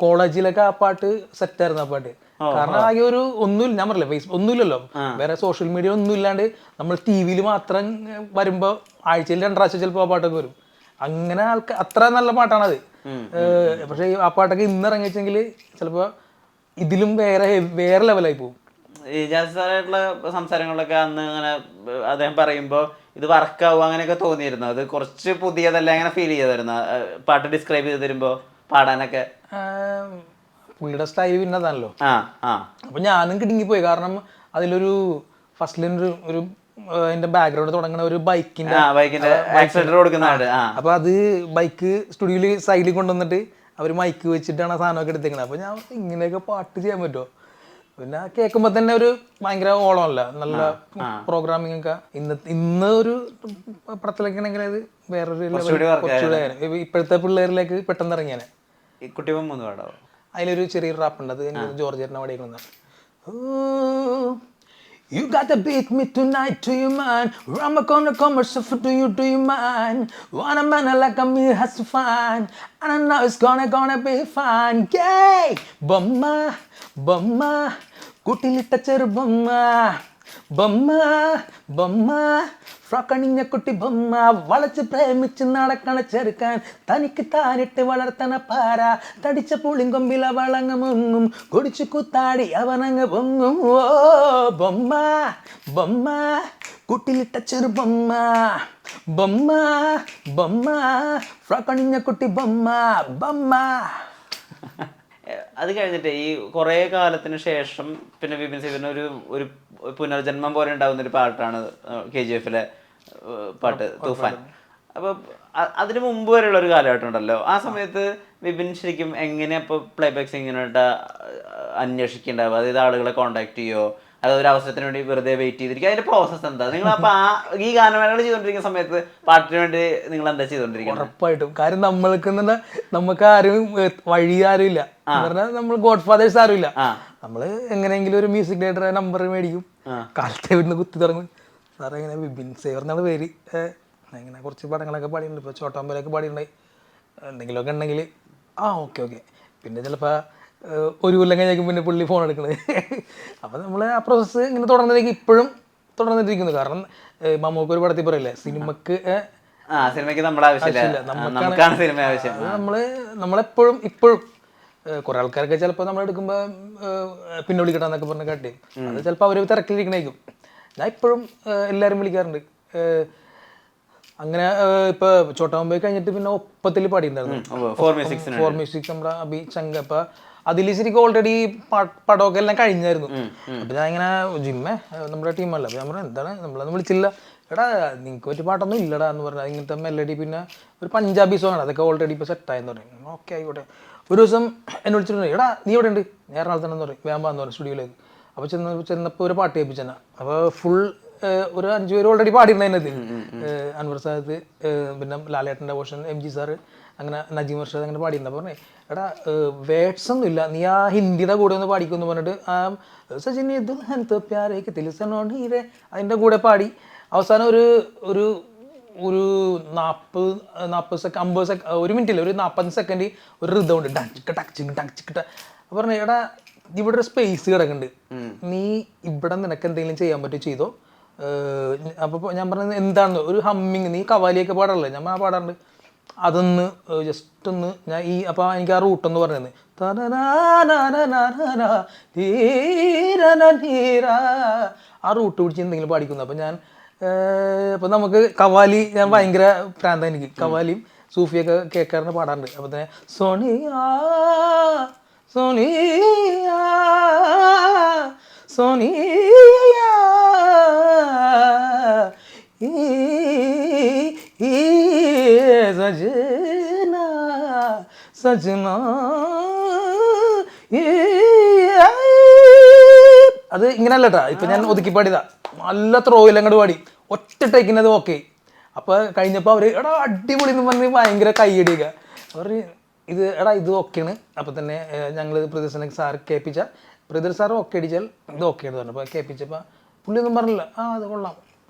കോളേജിലൊക്കെ ആ പാട്ട് സെറ്റായിരുന്നു ആ പാട്ട്. കാരണം ആകെ ഒരു ഒന്നുമില്ല, ഞാൻ പറഞ്ഞില്ലേ ഫേസ്ബുക്ക് ഒന്നുമില്ലല്ലോ, വേറെ സോഷ്യൽ മീഡിയ ഒന്നും ഇല്ലാണ്ട് നമ്മൾ ടി വിയിൽ മാത്രം വരുമ്പോൾ ആഴ്ചയിൽ 2 പ്രാവശ്യം ചിലപ്പോൾ ആ പാട്ടൊക്കെ വരും. അങ്ങനെ അത്ര നല്ല പാട്ടാണത്. പക്ഷെ ആ പാട്ടൊക്കെ ഇന്ന് ഇറങ്ങിച്ചെങ്കിൽ ചിലപ്പോൾ ഇതിലും വേറെ ലെവലായി പോകും. ഈ ജാസായിട്ടുള്ള സംസാരങ്ങളൊക്കെ അന്ന് അങ്ങനെ അദ്ദേഹം പറയുമ്പോൾ ഇത് വർക്കാവും അങ്ങനെയൊക്കെ തോന്നിയിരുന്നു? അത് കുറച്ച് പുതിയതല്ല, അങ്ങനെ ഫീൽ ചെയ്തായിരുന്നു പാട്ട് ഡിസ്ക്രൈബ് ചെയ്ത് തരുമ്പോൾ പാടാനൊക്കെ? പുള്ളിയുടെ സ്റ്റൈൽ പിന്നെ അതാണല്ലോ. അപ്പൊ ഞാനും കിടുങ്ങിപ്പോയി. കാരണം അതിലൊരു ഫസ്റ്റിൽ ഒരു അതിന്റെ ബാക്ക്ഗ്രൗണ്ട് തുടങ്ങുന്ന ഒരു ബൈക്കിന്റെ അപ്പൊ അത് ബൈക്ക് സ്റ്റുഡിയോയില് സൈഡിൽ കൊണ്ടുവന്നിട്ട് അവർ മൈക്ക് വെച്ചിട്ടാണ് ആ സാധനമൊക്കെ എടുത്തേക്കുന്നത്. അപ്പൊ ഞാൻ ഇങ്ങനെയൊക്കെ പാട്ട് ചെയ്യാൻ പറ്റുമോ? പിന്നെ കേൾക്കുമ്പോൾ തന്നെ ഒരു ഭയങ്കര ഓളമല്ല, നല്ല പ്രോഗ്രാമിംഗ് ഒക്കെ. ഇന്ന് ഒരു പടത്തിലൊക്കെ ആണെങ്കിൽ അത് വേറൊരു ലെവൽ, ഇപ്പോഴത്തെ പിള്ളേരിലേക്ക് പെട്ടെന്ന് ഇറങ്ങിയാനെ. അതിലൊരു ചെറിയൊരു റാപ്പ് ഉണ്ട്, അത് എനിക്ക് ജോർജ് ചേട്ടനെ പാടിയേക്കുന്നത്. You gotta beat me tonight, do you mind? I'm gonna come or suffer, do you mind? Want a man like me has to find, and I know it's gonna be fine. Yay! Bumma, bumma, kutilitta cheru bumma, bumma, bumma, ഫ്രോക്കണിഞ്ഞ കുട്ടി ബൊമ്മ, വളച്ച് പ്രേമിച്ച് നടക്കണ ചെറുക്കാൻ, തനിക്ക് താനിട്ട് വളർത്തണ പാര, തടിച്ച പുളിങ്കൊമ്പില വളങ്ങ മുങ്ങും, കുടിച്ചു കുത്താടി അവനങ്ങ് പൊങ്ങും. ഓ ബൊമ്മ ബൊമ്മ കുട്ടിലിട്ട ചെറു ബൊമ്മ, ബൊമ്മ ബൊമ്മ, ഫ്രോക്കണിഞ്ഞ കുട്ടി ബൊമ്മ ബൊമ്മ. അത് കഴിഞ്ഞിട്ട് ഈ കുറേ കാലത്തിന് ശേഷം പിന്നെ വിപിൻ സേവ്യറിന് ഒരു പുനർജന്മം പോലെ ഉണ്ടാകുന്ന ഒരു പാട്ടാണ് KGF പാട്ട് തൂഫാൻ. അപ്പോൾ അതിന് മുമ്പ് വരെയുള്ള ഒരു കാലഘട്ടം ഉണ്ടല്ലോ, ആ സമയത്ത് വിപിൻ ശരിക്കും എങ്ങനെയാ ഇപ്പോൾ പ്ലേ ബാക്ക് സിംഗിനായിട്ട് അന്വേഷിക്കേണ്ടാവുക? അതായത് ആളുകളെ കോൺടാക്ട് ചെയ്യോ, അതൊരു അവസരത്തിന് വേണ്ടി വെറുതെ വെയിറ്റ് ചെയ്തിരിക്കുക? അതിന്റെ പ്രോസസ്സ് എന്താ? നിങ്ങൾ അപ്പോൾ ഈ ഗാനമേളകൾ ചെയ്തുകൊണ്ടിരിക്കുന്ന സമയത്ത് പാട്ടിന് വേണ്ടി നിങ്ങൾ എന്താ ചെയ്തുകൊണ്ടിരിക്കുന്നത്? ഉറപ്പായിട്ടും. കാര്യം നമുക്ക് ആരും വഴി ആരും ഇല്ല, പറഞ്ഞാൽ നമ്മൾ ഗോഡ് ഫാദേഴ്സ് ആരും ഇല്ല. നമ്മള് എങ്ങനെയെങ്കിലും ഒരു മ്യൂസിക് ഡയറക്ടറെ നമ്പർ മേടിക്കും, കാലത്തെ വീട്ടിൽ കുത്തി തുടങ്ങും. സാറേ ഇങ്ങനെ വിപിൻ സേവ്യർ എന്നാണ് പേര്, ഇങ്ങനെ കുറച്ച് പടങ്ങളൊക്കെ പാടിയിട്ടുണ്ട്, ഇപ്പോൾ ചോട്ടാമ്പലൊക്കെ പാടിയിട്ടുണ്ടായി, എന്തെങ്കിലുമൊക്കെ ഉണ്ടെങ്കിൽ ഓക്കെ. പിന്നെ ചിലപ്പോൾ ഒരു കൊല്ലം കഴിഞ്ഞേക്കും പിന്നെ പുള്ളി ഫോൺ എടുക്കണത്. അപ്പം നമ്മൾ ആ പ്രോസസ്സ് ഇങ്ങനെ തുടർന്നതിലേക്ക് ഇപ്പോഴും തുടർന്നിട്ടിരിക്കുന്നു. കാരണം മമ്മൂക്ക് ഒരു പടത്തിൽ പറയില്ലേ, സിനിമക്ക് ആവശ്യമില്ല, നമ്മളെപ്പോഴും ഇപ്പോഴും കുറെ ആൾക്കാരൊക്കെ ചിലപ്പോൾ നമ്മളെടുക്കുമ്പോൾ പിന്നെ വിളിക്കണമെന്നൊക്കെ പറഞ്ഞ് കാട്ടി, അത് ചിലപ്പോൾ അവർ തിരക്കിലിരിക്കണേക്കും. ഞാൻ ഇപ്പോഴും എല്ലാവരും വിളിക്കാറുണ്ട്, അങ്ങനെ ഇപ്പോൾ ചോട്ടാമുംബൈ കഴിഞ്ഞിട്ട് പിന്നെ ഒപ്പത്തിൽ പാടിയിട്ടുണ്ടായിരുന്നു. ഫോർ മ്യൂസിക് നമ്മുടെ അഭി ചങ്ക. അപ്പം അതിൽ ശരിക്കും ഓൾറെഡി പടമൊക്കെ എല്ലാം കഴിഞ്ഞായിരുന്നു. അപ്പം ഞാൻ ഇങ്ങനെ ജിമ്മേ നമ്മുടെ ടീമല്ല, അപ്പം ഞാൻ പറഞ്ഞു എന്താണ് നമ്മളൊന്നും വിളിച്ചില്ല. എടാ നിങ്ങൾക്ക് പറ്റിയ പാട്ടൊന്നും ഇല്ലടാ എന്ന് പറഞ്ഞാൽ ഇങ്ങനത്തെ മെലഡി പിന്നെ ഒരു പഞ്ചാബി സോങ് ആണ്, അതൊക്കെ ഓൾറെഡി ഇപ്പോൾ സെറ്റായെന്ന് പറയും. ഓക്കെ ആയിക്കോട്ടെ. ഒരു ദിവസം എന്നെ വിളിച്ചിട്ടുണ്ട്, എടാ നീ എവിടെ ഉണ്ട്, ഞാൻ എറണാകുളത്താണെന്ന് പറയും, വേമ്പാന്ന് പറയും സ്റ്റുഡിയോയിലേക്ക്. അപ്പോൾ ചെന്നപ്പോൾ ഒരു പാട്ട് കേൾപ്പിച്ചെന്നാ. അപ്പോൾ ഫുൾ ഒരു 5 പേര് ഓൾറെഡി പാടിയിട്ടുണ്ടായിരുന്നത്. അൻവർ സാദത്ത്, പിന്നെ ലാലേട്ടൻ്റെ പോർഷൻ, MG സാറ്, അങ്ങനെ നജീം അർഷാദ് അങ്ങനെ പാടിയിട്ടുണ്ട്. അപ്പോൾ പറഞ്ഞേ എടാ വേർഡ്സ് ഒന്നും ഇല്ല, നീ ആ ഹിന്ദിയുടെ കൂടെ ഒന്ന് പാടിക്കുമെന്ന് പറഞ്ഞിട്ട് ആ സജിനി ദുൽഹൻ തോ പ്യാരേ കെ ദിൽ സേ നോട്ട് ഹീരേ അതിൻ്റെ കൂടെ പാടി. അവസാനം ഒരു ഒരു ഒരു 40 സെക്കൻഡ് 50 സെക്കൻഡ്, 1 മിനിറ്റില്ല, ഒരു 40 സെക്കൻഡ് ഒരു ഋതമുണ്ട്, ടച്ചിക്കിട്ട. അപ്പോൾ പറഞ്ഞു എടാ ഇവിടെ ഒരു സ്പേസ് കിടക്കുന്നുണ്ട്, നീ ഇവിടെ നിനക്ക് എന്തെങ്കിലും ചെയ്യാൻ പറ്റുമോ ചെയ്തോ. അപ്പോൾ ഞാൻ പറഞ്ഞത് എന്താണെന്ന്, ഒരു ഹമ്മിങ്, നീ കവാലിയൊക്കെ പാടാറില്ലേ, ഞാൻ പാടാറുണ്ട്, അതൊന്ന് ജസ്റ്റ് ഒന്ന് ഞാൻ ഈ അപ്പോൾ എനിക്ക് ആ റൂട്ടൊന്ന് പറഞ്ഞത് ആ റൂട്ട് പിടിച്ച് എന്തെങ്കിലും പാടിക്കുന്നു. അപ്പം ഞാൻ അപ്പം നമുക്ക് കവാലി ഞാൻ ഭയങ്കര പ്രാന്ത, എനിക്ക് കവാലിയും സൂഫിയൊക്കെ കേൾക്കാറുണ്ട്, പാടാറുണ്ട്. അപ്പം തന്നെ സോണിയാ സോണിയാ സോണിയാ സജന സജന അത് ഇങ്ങനെയല്ല കേട്ടോ. ഇപ്പം ഞാൻ ഒതുക്കി പാടിയതാ, നല്ല ത്രോയിൽ അങ്ങോട്ട് പാടി, ഒറ്റ ടേക്കിനത് ഓക്കെ. അപ്പോൾ കഴിഞ്ഞപ്പോൾ അവർ എടാ അടിപൊളി എന്ന് പറഞ്ഞ് ഭയങ്കര കൈയടിയുക. അവർ ഇത് എടാ ഇത് ഓക്കെയാണ്. അപ്പോൾ തന്നെ ഞങ്ങൾ പ്രദർശന സാർ കേൾപ്പിച്ച പ്രദർ സാർ ഓക്കെ അടിച്ചാൽ ഇത് ഓക്കെയാണ് പറഞ്ഞു. അപ്പോൾ കേൾപ്പിച്ചപ്പോൾ പുള്ളിയൊന്നും പറഞ്ഞില്ല, അത് കൊള്ളാം.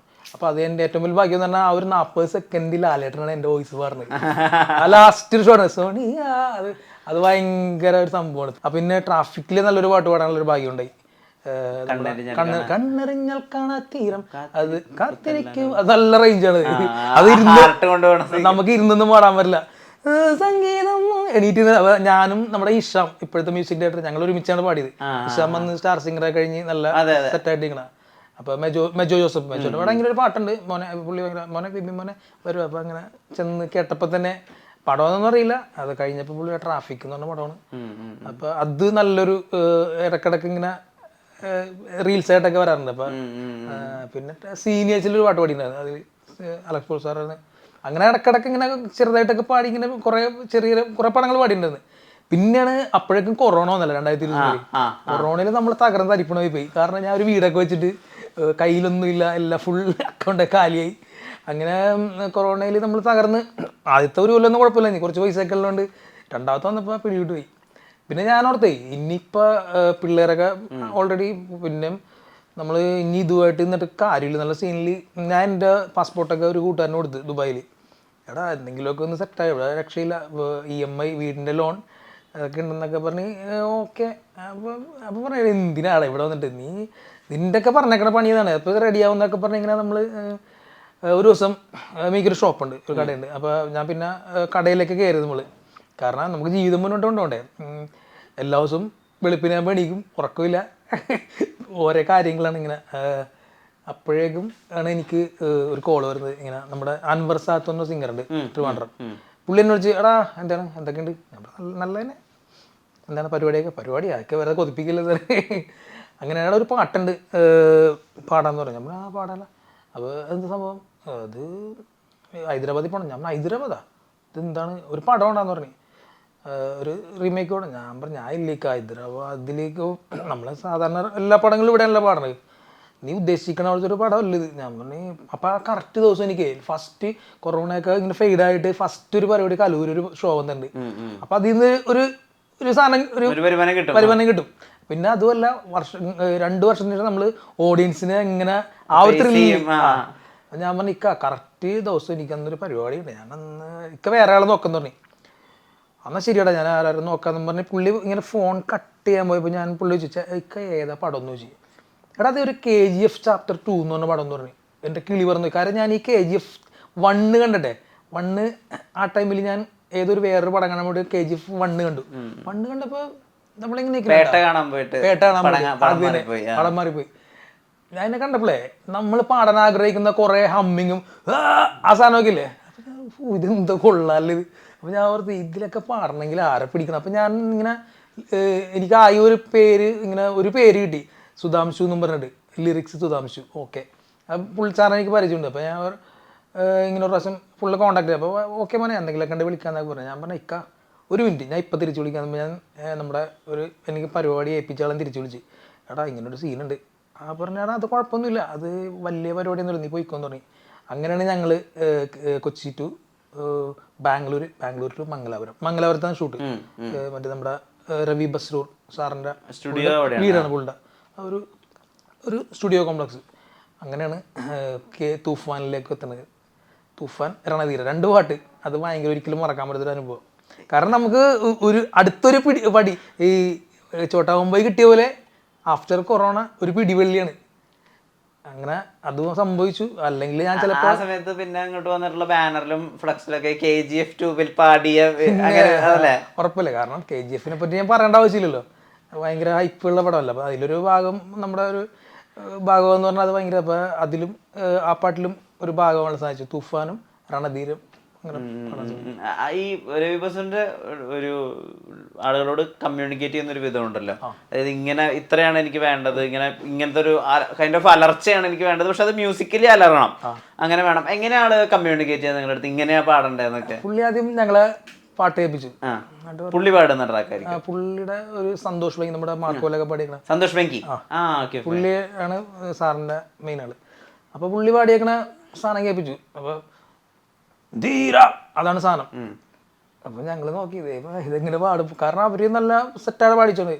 അപ്പോൾ അത് എൻ്റെ ഏറ്റവും വലിയ ഭാഗ്യം എന്ന് പറഞ്ഞാൽ ആ ഒരു 40 സെക്കൻഡിൽ ലാലേട്ടനാണ് എൻ്റെ വോയിസ് പറഞ്ഞത്. ആ ലാസ്റ്റ് ഒരു ഷോട്ട് സോണിയ, അത് ഭയങ്കര ഒരു സംഭവമാണ്. അപ്പം പിന്നെ ട്രാഫിക്കിൽ നല്ലൊരു പാട്ട് പാടാനുള്ളൊരു ഭാഗ്യം ഉണ്ടായി. കണ്ണെറിഞ്ഞാൽ കാണാ തീരം, അത് കാത്തിരിക്കും, അത് നല്ല റേഞ്ചാണ്. അത് നമുക്ക് ഇരുന്നൊന്നും പാടാൻ പറ്റില്ല. സംഗീതം എണീറ്റ് ഞാനും നമ്മുടെ ഇഷാം, ഇപ്പോഴത്തെ മ്യൂസിക് ഡയറക്ടർ, ഞങ്ങൾ ഒരുമിച്ചാണ് പാടിയത്. ഇഷാം വന്ന് സ്റ്റാർ സിംഗറെ കഴിഞ്ഞ് നല്ല സെറ്റായിട്ട് ഇങ്ങനെ. അപ്പോൾ മെജോ ജോസഫ്, മെജോൻ്റെ ഭയങ്കര ഒരു പാട്ടുണ്ട്, പുള്ളി ഭയങ്കര മോനെ ബിബി മോനെ വരും. അപ്പോൾ അങ്ങനെ ചെന്ന് കേട്ടപ്പോൾ തന്നെ പടമൊന്നും അറിയില്ല, അത് കഴിഞ്ഞപ്പോൾ പുള്ളി ട്രാഫിക് എന്ന് പറഞ്ഞ പടമാണ്. അപ്പോൾ അത് നല്ലൊരു ഇടക്കിടക്ക് ഇങ്ങനെ റീൽസ് ആയിട്ടൊക്കെ വരാറുണ്ട്. അപ്പം പിന്നെ സീനിയേഴ്സിലൊരു പാട്ട് പാടിയിട്ടുണ്ടായിരുന്നു, അതിൽ അലക്സ് പോൾ സാറാണ്. അങ്ങനെ ഇടക്കിടക്ക് ഇങ്ങനെ ചെറുതായിട്ടൊക്കെ പാടി ഇങ്ങനെ കുറേ പടങ്ങൾ പാടിയിട്ടുണ്ടായിരുന്നു. പിന്നെയാണ് അപ്പോഴേക്കും കൊറോണ വന്നല്ലോ 2020. കൊറോണയിൽ നമ്മൾ തകർന്ന് തരിപ്പണമായി പോയി. കാരണം ഞാൻ ഒരു വീടൊക്കെ വെച്ചിട്ട് കയ്യിലൊന്നുമില്ല, എല്ലാം ഫുൾ അക്കൗണ്ടൊക്കെ കാലിയായി. അങ്ങനെ കൊറോണയിൽ നമ്മൾ തകർന്ന് ആദ്യത്തെ ഒരു കൊല്ലമൊന്നും കുഴപ്പമില്ല, ഇനി കുറച്ച് പൈസയൊക്കെ ഉള്ളതുകൊണ്ട്. രണ്ടാമത്തെ വന്നപ്പോൾ പിടിവിട്ട് പോയി. പിന്നെ ഞാൻ ഓർത്തേ ഇനിയിപ്പോൾ പിള്ളേരൊക്കെ ഓൾറെഡി പിന്നെ നമ്മൾ ഇനി ഇതുമായിട്ട് നിന്നിട്ട് കാര്യമില്ല. നല്ല സീനിൽ ഞാൻ എൻ്റെ പാസ്പോർട്ടൊക്കെ ഒരു കൂട്ടുകാരന് കൊടുത്ത് ദുബായിൽ. എടാ എന്തെങ്കിലുമൊക്കെ ഒന്ന് സെറ്റായി, ഇവിടെ രക്ഷയില്ല, EMI വീടിൻ്റെ ലോൺ അതൊക്കെ ഉണ്ടെന്നൊക്കെ പറഞ്ഞ് ഓക്കെ. അപ്പോൾ പറഞ്ഞു എന്തിനാണ് ഇവിടെ വന്നിട്ട്, നിൻ്റെയൊക്കെ പറഞ്ഞേക്കണ പണിയതാണ്, അപ്പോൾ റെഡി ആവുന്നൊക്കെ പറഞ്ഞ് ഇങ്ങനെ നമ്മൾ ഒരു ദിവസം എനിക്കൊരു ഷോപ്പുണ്ട്, ഒരു കടയുണ്ട്. അപ്പോൾ ഞാൻ പിന്നെ കടയിലേക്ക് കയറി നമ്മൾ, കാരണം നമുക്ക് ജീവിതം മുന്നോട്ട് കൊണ്ടുപോകണ്ടേ. എല്ലാ ദിവസവും വെളുപ്പിനാകുമ്പോൾ എണീക്കും, ഉറക്കമില്ല, ഓരോ കാര്യങ്ങളാണ് ഇങ്ങനെ. അപ്പോഴേക്കും ആണ് എനിക്ക് ഒരു കോള് വരുന്നത്. ഇങ്ങനെ നമ്മുടെ അൻവർ സാദത്ത് എന്ന സിംഗറുണ്ട് ട്രിവാൻഡ്രം, പുള്ളി എന്നെ വിളിച്ച് എടാ എന്താണ് എന്തൊക്കെയുണ്ട്, നല്ല തന്നെ, എന്താണ് പരിപാടി അതൊക്കെ വേറെ കൊതിപ്പിക്കില്ല സാർ. അങ്ങനെയാണ് ഒരു പാട്ടുണ്ട് പാടാന്ന് പറഞ്ഞു. നമ്മൾ ആ പാടാല. അപ്പോൾ എന്ത് സംഭവം, അത് ഹൈദരാബാദിൽ പോകണം. ഞാൻ ഹൈദരാബാദാ, ഇതെന്താണ് ഒരു പടം ഉണ്ടാന്ന് പറഞ്ഞു, ഒരു റീമേക്ക് വേണം. ഞാൻ പറഞ്ഞു ഞാൻ ഇല്ലേക്ക് ഹൈദരാബാദിലേക്ക്, നമ്മളെ സാധാരണ എല്ലാ പടങ്ങളും ഇവിടെയല്ല പാടണത്, നീ ഉദ്ദേശിക്കണ പോലത്തെ ഒരു പടമല്ല ഇത്. ഞാൻ പറഞ്ഞു അപ്പോൾ ആ കറക്റ്റ് ദിവസം എനിക്ക് ഫസ്റ്റ് കൊറോണയൊക്കെ ഇങ്ങനെ ഫെയ്ഡായിട്ട് ഫസ്റ്റ് ഒരു പരിപാടി കലൂരൊരു ഷോ വന്നിട്ടുണ്ട്. അപ്പം അതിൽ നിന്ന് ഒരു സാധനം ഒരു വരുമാനം കിട്ടും. പിന്നെ അതുമല്ല 2 വർഷത്തിന് ശേഷം നമ്മൾ ഓഡിയൻസിനെ എങ്ങനെ ആ ഒരു ഞാൻ പറഞ്ഞു ഇക്ക കറക്റ്റ് ദിവസം എനിക്ക് അന്നൊരു പരിപാടി ഉണ്ട്, ഞാൻ അന്ന് ഇക്ക വേറെ ആളെ നോക്കാൻ തുടങ്ങി. എന്നാൽ ശരിയാടാ ഞാൻ ആരും നോക്കാമെന്ന് പറഞ്ഞ് പുള്ളി ഇങ്ങനെ ഫോൺ കട്ട് ചെയ്യാൻ പോയപ്പോൾ ഞാൻ പുള്ളി ചോദിച്ചാൽ ഇക്ക ഏതാ പടം എന്ന് ചോദിച്ചു. എടാ അത് ഒരു KGF Chapter 2 എന്ന് പറഞ്ഞ പടം എന്ന് പറഞ്ഞു. എൻ്റെ കിളി പറഞ്ഞു, കാരണം ഞാൻ ഈ KGF 1 കണ്ടിട്ടെ, 1 ആ ടൈമിൽ ഞാൻ ഏതൊരു വേറൊരു പടം കാണാൻ വേണ്ടി KGF 1 കണ്ടു. 1 കണ്ടപ്പോൾ നമ്മളിങ്ങനെ പേട്ട കാണാൻ പടം മാറിപ്പോയി. ഞാൻ എന്നെ കണ്ടപ്പോഴേ നമ്മൾ പാടാൻ ആഗ്രഹിക്കുന്ന കുറേ ഹമ്മിങ്ങും ആ സാധനമൊക്കെ ഇല്ലേ, അപ്പം ഞാൻ ഇത് എന്താ കൊള്ളാല്ലേ ഇത്. അപ്പം ഞാൻ ഓർത്ത് ഇതിലൊക്കെ പാടണമെങ്കിൽ ആരെ പിടിക്കണം. അപ്പം ഞാൻ ഇങ്ങനെ എനിക്ക് ആയി ഒരു പേര്, ഇങ്ങനെ ഒരു പേര് കിട്ടി, സുധാംശു എന്നും പറഞ്ഞിട്ട്, ലിറിക്സ് സുധാംശു. ഓക്കെ, പുള്ളിച്ചാറൻ എനിക്ക് പരിചയമുണ്ട്. അപ്പോൾ ഞാൻ ഇങ്ങനെ ഒരു പ്രാവശ്യം ഫുള്ള് കോൺടാക്ട് ചെയ്തു. അപ്പോൾ ഓക്കെ മോനെ എന്തെങ്കിലുമൊക്കെ കണ്ട് വിളിക്കാമെന്നൊക്കെ പറഞ്ഞു. ഞാൻ പറഞ്ഞു ഇക്ക ഒരു മിനിറ്റ്, ഞാൻ ഇപ്പം തിരിച്ച് വിളിക്കാമെന്ന്. ഞാൻ നമ്മുടെ എനിക്ക് പരിപാടി ഏൽപ്പിച്ചാളും തിരിച്ച് വിളിച്ച്, എടാ ഇങ്ങനൊരു സീനുണ്ട്. ആ പറഞ്ഞാൽ അത് കുഴപ്പമൊന്നുമില്ല, അത് വലിയ പരിപാടിയൊന്നും നീ പോയിക്കോന്ന് തുടങ്ങി. അങ്ങനെയാണ് ഞങ്ങൾ കൊച്ചി ടു ബാംഗ്ലൂർ ടു മംഗലാപുരത്താണ് ഷൂട്ട്. മറ്റേ നമ്മുടെ രവി ബസ്രൂർ സാറിൻ്റെ വീടാണ് പുള്ളിയുടെ ഒരു സ്റ്റുഡിയോ കോംപ്ലക്സ്. അങ്ങനെയാണ് തൂഫാനിലേക്ക് എത്തുന്നത്. തൂഫാൻ, രണധീര, 2 പാട്ട്. അത് ഭയങ്കര ഒരിക്കലും മറക്കാൻ പറ്റാത്തൊരു അനുഭവം. കാരണം നമുക്ക് ഒരു അടുത്തൊരു പടി ഈ ചോട്ടാ മുംബൈ കിട്ടിയ പോലെ ആഫ്റ്റർ കൊറോണ ഒരു പിടിവെള്ളിയാണ്. അങ്ങനെ അതും സംഭവിച്ചു. അല്ലെങ്കിൽ ഞാൻ ചിലപ്പോൾ ആ സമയത്ത് പിന്നെ അങ്ങോട്ട് വന്നിട്ടുള്ള ബാനറിലും ഫ്ലക്സിലൊക്കെ KGF 2 പാടിയ ഉറപ്പില്ല. കാരണം KGF പറ്റി ഞാൻ പറയേണ്ട ആവശ്യമില്ലല്ലോ, ഭയങ്കര ഹൈപ്പുള്ള പടമല്ല. അപ്പോൾ അതിലൊരു ഭാഗം നമ്മുടെ ഒരു ഭാഗം എന്ന് പറഞ്ഞാൽ അത് ഭയങ്കര, അപ്പോൾ അതിലും ആ പാട്ടിലും ഒരു ഭാഗമാണ് സാധിച്ചു. തൂഫാനും രണധീരം. ഈ രവി ബസുവിന്റെ ഒരു ആളുകളോട് കമ്മ്യൂണിക്കേറ്റ് ചെയ്യുന്ന ഒരു വിധം ഉണ്ടല്ലോ, അതായത് ഇങ്ങനെ ഇത്രയാണ് എനിക്ക് വേണ്ടത്, ഇങ്ങനത്തെ ഒരു കൈൻഡ് ഓഫ് അലർച്ചയാണ് എനിക്ക് വേണ്ടത്, പക്ഷെ അത് മ്യൂസിക്കലി അലറണം, അങ്ങനെ വേണം. എങ്ങനെയാണ് കമ്മ്യൂണിക്കേറ്റ് ചെയ്യുന്നത് നിങ്ങളുടെ അടുത്ത്, ഇങ്ങനെയാ പാടേണ്ടതെന്നൊക്കെ? പുള്ളി ആദ്യം ഞങ്ങളെ പാട്ട് കേൾപ്പിച്ചു. പുള്ളി പാടുന്ന ട്രാക്കായിരിക്കും. പുള്ളിയുടെ ഒരു സന്തോഷ് ഭംഗി, നമ്മുടെ മാർക്കോലൊക്കെ പാടിയേക്കണ സന്തോഷ് ഭംഗി, പുള്ളിയാണ് സാറിന്റെ മെയിൻ ആള്. അപ്പൊ പുള്ളി പാടിയേക്കണ സാധനം കേൾപ്പിച്ചു. അപ്പൊ ധീര അതാണ് സാധനം. അപ്പൊ ഞങ്ങള് നോക്കി ഇതെങ്ങനെ പാടും, കാരണം അവര് നല്ല സെറ്റാണ് പാടിച്ചോണ്ട്.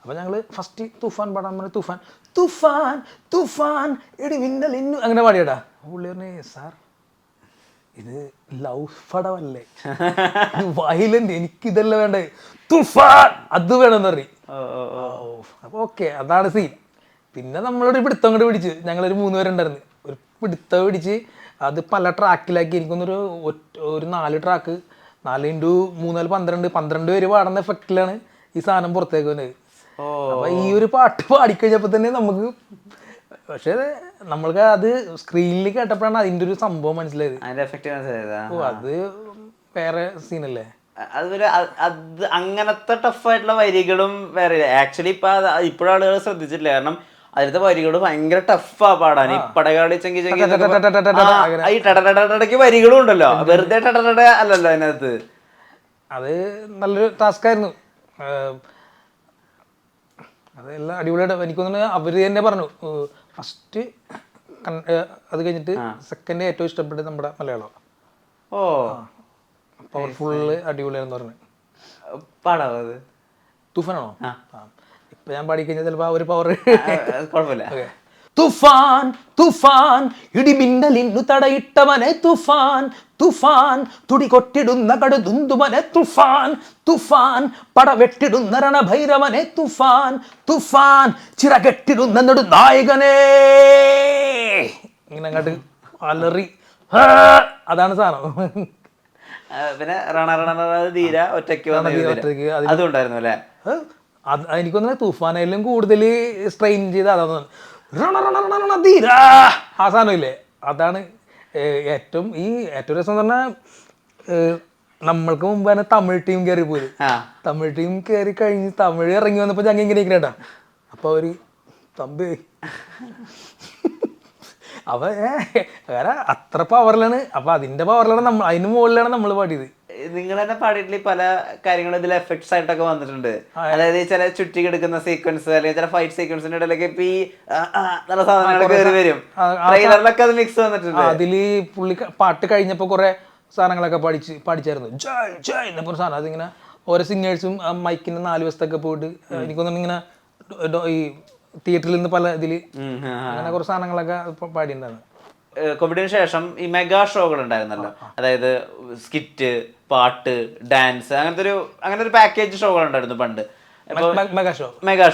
അപ്പൊ ഞങ്ങള് ഫസ്റ്റ് തൂഫാൻ പാടാൻ പറഞ്ഞു. തൂഫാൻ തൂഫാൻ തൂഫാൻ എടി മിന്നൽ ഇന്നു അങ്ങനെ പാടിയടാ. പുള്ളി പറഞ്ഞു സാർ ഇത് ലവ് പടമല്ലേ, വയലന്റ്, എനിക്കിതല്ല വേണ്ടേ, തുഫാൻ അത് വേണമെന്ന് പറയും. അപ്പൊ ഓക്കെ, അതാണ് സീൻ. പിന്നെ നമ്മളൊരു പിടുത്തം കൊണ്ട് പിടിച്ച്, ഞങ്ങളൊരു 3 പേരുണ്ടായിരുന്നു, ഒരു പിടുത്തം പിടിച്ച് അത് പല ട്രാക്കിലാക്കി. എനിക്കൊന്നൊരു 4 ട്രാക്ക്, 4x3 12 പേര് പാടുന്ന എഫക്റ്റിലാണ് ഈ സാധനം പുറത്തേക്ക് വന്നത്. അപ്പൊ ഈ ഒരു പാട്ട് പാടിക്കഴിഞ്ഞപ്പോ തന്നെ നമുക്ക്, പക്ഷെ നമ്മൾക്ക് അത് സ്ക്രീനിൽ കേട്ടപ്പോഴാണ് അതിന്റെ ഒരു സംഭവം മനസ്സിലായത്. അത് വേറെ സീനല്ലേ. അത് അങ്ങനത്തെ ടഫായിട്ടുള്ള വരികളും വേറെ. ആക്ച്വലി ഇപ്പോഴും ആളുകൾ ശ്രദ്ധിച്ചിട്ടില്ല, കാരണം അതിലത്തെ വരികൾ ഭയങ്കര ടഫാ പാടാൻ. ഈ പടകാളി ചെങ്കി ചെങ്കി ഈ ടടടടടയ്ക്ക് വരികളും ഉണ്ടല്ലോ, വെറുതെ ടടടട അല്ലല്ലോ അതിനകത്ത്. അത് നല്ലൊരു ടാസ്ക് ആയിരുന്നു. അതെല്ലാം അടിപൊളിയായിട്ട് എനിക്ക് തോന്നുന്നു. അവര് തന്നെ പറഞ്ഞു ഫസ്റ്റ്, അത് കഴിഞ്ഞിട്ട് സെക്കൻഡ് ഏറ്റവും ഇഷ്ടപ്പെട്ടത് നമ്മുടെ മലയാളം. പവർഫുള്ള് അടിപൊളിയാണെന്ന് പറഞ്ഞു. പാടാവത് തൂഫാനാണോ? ഇപ്പൊ ഞാൻ പാടിക്കഴിഞ്ഞാൽ ചിലപ്പോ ആ ഒരു പവർ കുഴപ്പമില്ല. തുഫാൻ തുഫാൻ ഇടിമിന്നലിന്നു തടയിട്ടവനെ തുഫാൻ തുഫാൻ തുടി കൊട്ടിടുന്ന കടുതുന്തുമനെ തുഫാൻ തുഫാൻ പടവെട്ടിടുന്ന രണഭൈരവനെ തുഫാൻ തുഫാൻ ചിറകെട്ടിടുന്ന നെടുനായകനെ. ഇങ്ങനെ അങ്ങോട്ട് അലറി, അതാണ് സാധനം. പിന്നെ ധീര ഒറ്റയ്ക്ക് അതുണ്ടായിരുന്നു അല്ലേ? എനിക്കൊന്നും തൂഫാനയിലും കൂടുതൽ സ്ട്രെയിൻ ചെയ്ത് അതാണ് ധീര ആ സാധനം ഇല്ലേ, അതാണ് ഏറ്റവും രസം എന്ന് പറഞ്ഞാൽ. നമ്മൾക്ക് മുമ്പ് തന്നെ തമിഴ് ടീം കയറി പോയത്. തമിഴ് ടീം കയറി കഴിഞ്ഞ് തമിഴ് ഇറങ്ങി വന്നപ്പോൾ ഞങ്ങൾ ഇങ്ങനെ ഇരിക്കണേട്ടാ. അപ്പൊ അവര് തമ്പി അവ അത്ര പവറിലാണ്. അപ്പൊ അതിന്റെ പവറിലാണ് നമ്മൾ, അതിന് മുകളിലാണ് നമ്മൾ പാടിയത്. നിങ്ങൾ തന്നെ പാടിയിട്ടില്ല പല കാര്യങ്ങളും ഇതിൽ എഫക്ട്സ് ആയിട്ടൊക്കെ വന്നിട്ടുണ്ട്. അതായത് ചില ചുറ്റി കിടക്കുന്ന സീക്വൻസ് അല്ലെങ്കിൽ ചില ഫൈറ്റ് സീക്വൻസിന്റെ ഇടയിലൊക്കെ ഇപ്പൊ ഈ നല്ല സാധനങ്ങൾ കയറി വരും. ട്രെയിലറിലൊക്കെ അത് മിക്സ് വന്നിട്ടുണ്ട്. അതില് പുള്ളി പാട്ട് കഴിഞ്ഞപ്പോ കുറെ സാധനങ്ങളൊക്കെ പാടിച്ചായിരുന്നു. ജയ് ജയ് എന്നൊക്കെ ഒരു സാധനം. അതിങ്ങനെ ഓരോ സിംഗേഴ്സും മൈക്കിന്റെ 4 വശത്തൊക്കെ പോയിട്ട് എനിക്കൊന്നും ഇങ്ങനെ ഈ തിയേറ്ററിൽ നിന്ന് പല ഇതില് അങ്ങനെ കുറച്ച് സാധനങ്ങളൊക്കെ പാടിയിട്ടുണ്ടായിരുന്നു. കോവിഡിന് ശേഷം ഈ മെഗാ ഷോകൾ ഉണ്ടായിരുന്നല്ലോ, അതായത് സ്കിറ്റ്, പാട്ട്, ഡാൻസ്, അങ്ങനത്തെ ഒരു പാക്കേജ് ഷോകൾ ഉണ്ടായിരുന്നു പണ്ട്. Mega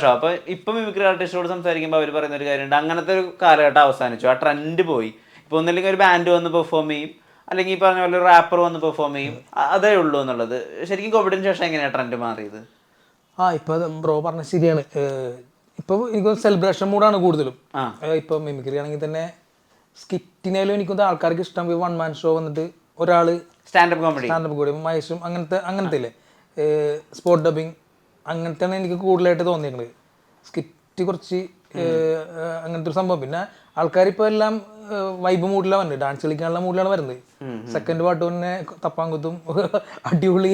show. അപ്പൊ ഇപ്പൊ മിമിക്രി ആർട്ടിസ്റ്റോട് സംസാരിക്കുമ്പോൾ അവർ പറയുന്ന ഒരു കാര്യമുണ്ട്, അങ്ങനത്തെ ഒരു കാലഘട്ടം അവസാനിച്ചു, ആ ട്രെൻഡ് പോയി. ഇപ്പൊ ഒന്നില്ലെങ്കിൽ ഒരു ബാൻഡ് വന്ന് പെർഫോം ചെയ്യും, അല്ലെങ്കിൽ ഈ പറഞ്ഞ പോലെ ഒരു റാപ്പർ വന്ന് പെർഫോം ചെയ്യും, അതേ ഉള്ളൂ എന്നുള്ളത്. ശരിക്കും കോവിഡിന് ശേഷം എങ്ങനെയാണ് ട്രെൻഡ് മാറിയത്? ഇപ്പൊ ബ്രോ പറഞ്ഞ ശരിയാണ്. ഇപ്പോൾ എനിക്ക് സെലിബ്രേഷൻ മൂഡാണ് കൂടുതലും. ഇപ്പോൾ മിമിക്രി ആണെങ്കിൽ തന്നെ സ്കിറ്റിനായാലും എനിക്കൊന്ന് ആൾക്കാർക്ക് ഇഷ്ടം. വൺ മാൻ ഷോ വന്നിട്ട് ഒരാൾ സ്റ്റാൻഡപ്പ് കോമഡി മഹേഷും അങ്ങനത്തെ ഇല്ലേ, സ്പോട്ട് ഡബിങ് അങ്ങനത്തെയാണ് എനിക്ക് കൂടുതലായിട്ട് തോന്നിയിരുന്നത്. സ്കിറ്റ് കുറച്ച് അങ്ങനത്തെ ഒരു സംഭവം. പിന്നെ ആൾക്കാരിപ്പോൾ എല്ലാം വൈബ് മൂഡിലാണ് വരുന്നത്, ഡാൻസ് കളിക്കാനുള്ള മൂഡിലാണ് വരുന്നത്. സെക്കൻഡ് പാട്ട് തന്നെ തപ്പാങ്കുത്തും അടിപൊളി.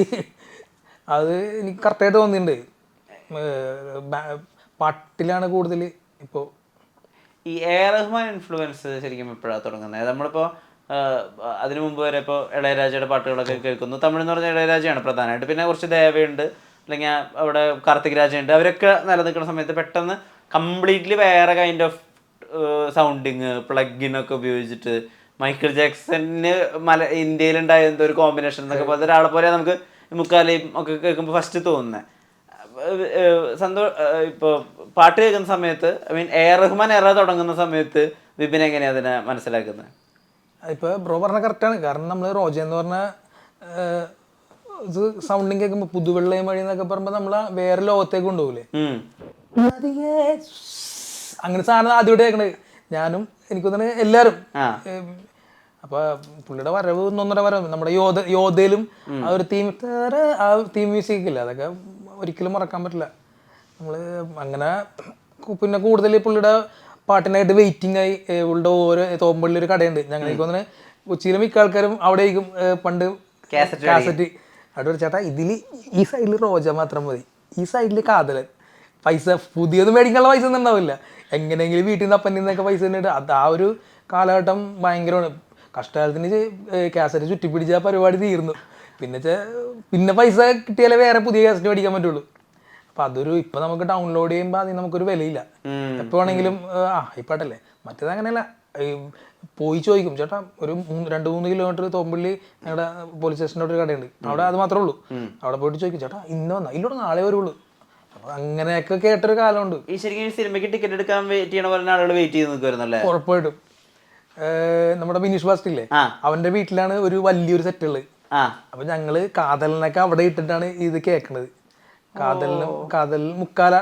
അത് എനിക്ക് കറക്റ്റായിട്ട് തോന്നിയിട്ടുണ്ട്. പാട്ടിലാണ് കൂടുതൽ. ഇപ്പോൾ ഈ റഹ്മാൻ ഇൻഫ്ലുവൻസ് ശരിക്കും എപ്പോഴാണ് തുടങ്ങുന്നത്? നമ്മളിപ്പോൾ അതിനു മുമ്പ് വരെ ഇപ്പോൾ ഇളയരാജയുടെ പാട്ടുകളൊക്കെ കേൾക്കുന്നു. തമിഴ് എന്ന് പറഞ്ഞാൽ ഇളയരാജയാണ് പ്രധാനമായിട്ട്. പിന്നെ കുറച്ച് ദേവയുണ്ട്, അല്ലെങ്കിൽ അവിടെ കാർത്തിക് രാജയുണ്ട്. അവരൊക്കെ നിലനിൽക്കുന്ന സമയത്ത് പെട്ടെന്ന് കംപ്ലീറ്റ്ലി വേറെ കൈൻഡ് ഓഫ് സൗണ്ടിങ് പ്ലഗിനൊക്കെ ഉപയോഗിച്ചിട്ട് മൈക്കിൾ ജാക്സന് ഇന്ത്യയിലുണ്ടായ എന്തോ ഒരു കോമ്പിനേഷൻ എന്നൊക്കെ പോലത്തെ ഒരാളെ പോലെ നമുക്ക് മുക്കാലയും ഒക്കെ കേൾക്കുമ്പോൾ ഫസ്റ്റ് തോന്നുന്നത്. ഇപ്പോൾ പാട്ട് കേൾക്കുന്ന സമയത്ത് റഹ്മാൻ തുടങ്ങുന്ന സമയത്ത് വിപിൻ എങ്ങനെയാണ് അതിനെ മനസ്സിലാക്കുന്നത്? ഇപ്പോൾ ബ്രോ പറഞ്ഞ കറക്റ്റാണ്. കാരണം നമ്മൾ റോജ എന്ന് പറഞ്ഞ ഇത് സൗണ്ടിങ് കേൾക്കുമ്പോൾ പുതുവെള്ളയും വഴി എന്നൊക്കെ പറയുമ്പോൾ നമ്മൾ വേറെ ലോകത്തേക്ക് കൊണ്ടുപോകില്ലേ, അങ്ങനെ സാധനം ആദ്യമായിട്ട് കേൾക്കണത് ഞാനും എനിക്ക് തോന്നുന്നത് എല്ലാവരും. അപ്പോൾ പുള്ളിയുടെ വരവ് 1.5 വരവ് നമ്മുടെ യോധയിലും ആ ഒരു തീം മ്യൂസിക് ഇല്ല, അതൊക്കെ ഒരിക്കലും മറക്കാൻ പറ്റില്ല. നമ്മൾ അങ്ങനെ പിന്നെ കൂടുതൽ പുള്ളിയുടെ പാട്ടിനായിട്ട് വെയിറ്റിംഗ് ആയി. പുള്ളിയുടെ ഓരോ തോമ്പള്ളി ഒരു കടയുണ്ട് ഞങ്ങൾക്ക് തോന്നുന്നത് കൊച്ചിയിലെ മിക്ക ആൾക്കാരും അവിടേക്കും പണ്ട് കാസറ്റ് അവിടെ ചേട്ടാ ഇതിൽ ഈ സൈഡിൽ റോജ മാത്രം മതി, ഈ സൈഡിൽ കാതലൻ, പൈസ പുതിയത് മേടിക്കാനുള്ള പൈസ ഒന്നും ഉണ്ടാവില്ല, എങ്ങനെയെങ്കിലും വീട്ടിൽ നിന്ന് അപ്പൻ്റെ നിന്നൊക്കെ പൈസ തന്നിട്ട് അത് ആ ഒരു കാലഘട്ടം ഭയങ്കരമാണ്. കഷ്ടകാലത്തിന് കാസറ്റ് ചുറ്റിപ്പിടിച്ച പരിപാടി തീർന്നു. പിന്നെ പൈസ കിട്ടിയാലേ വേറെ പുതിയ കാസറ്റ് മേടിക്കാൻ പറ്റുള്ളൂ. അപ്പം അതൊരു ഇപ്പം നമുക്ക് ഡൗൺലോഡ് ചെയ്യുമ്പോൾ അതിന് നമുക്കൊരു വിലയില്ല. എപ്പോൾ വേണമെങ്കിലും ഇപ്പാട്ടല്ലേ. മറ്റേത് അങ്ങനെയല്ല, പോയി ചോദിക്കും ചേട്ടാ ഒരു 2-3 കിലോമീറ്റർ തോമ്പള്ളി ഞങ്ങളുടെ പോലീസ് സ്റ്റേഷൻ്റെ ഒരു കടയുണ്ട്, അവിടെ അത് മാത്രമേ ഉള്ളൂ. അവിടെ പോയിട്ട് ചോദിക്കും ചേട്ടാ ഇന്ന് വന്നാൽ ഇതിലൂടെ നാളെ വരുള്ളൂ. അപ്പോൾ അങ്ങനെയൊക്കെ കേട്ടൊരു കാലമുണ്ട്. ഈ ശരിക്കും സിനിമയ്ക്ക് ടിക്കറ്റ് എടുക്കാൻ വെയിറ്റ് ചെയ്യണ പോലെ ആളുകൾ വെയിറ്റ് ചെയ്ത് നിൽക്കുമായിരുന്നല്ലേ? ഉറപ്പായിട്ടും. നമ്മുടെ ബിനീഷ് ബാസ്റ്റ് ഇല്ലേ, അവൻ്റെ വീട്ടിലാണ് ഒരു വലിയൊരു സെറ്റ് ഉള്ളത്. അപ്പൊ ഞങ്ങള് കാതലിനൊക്കെ അവിടെ ഇട്ടിട്ടാണ് ഇത് കേൾക്കണത്. കാതൽ മുക്കാല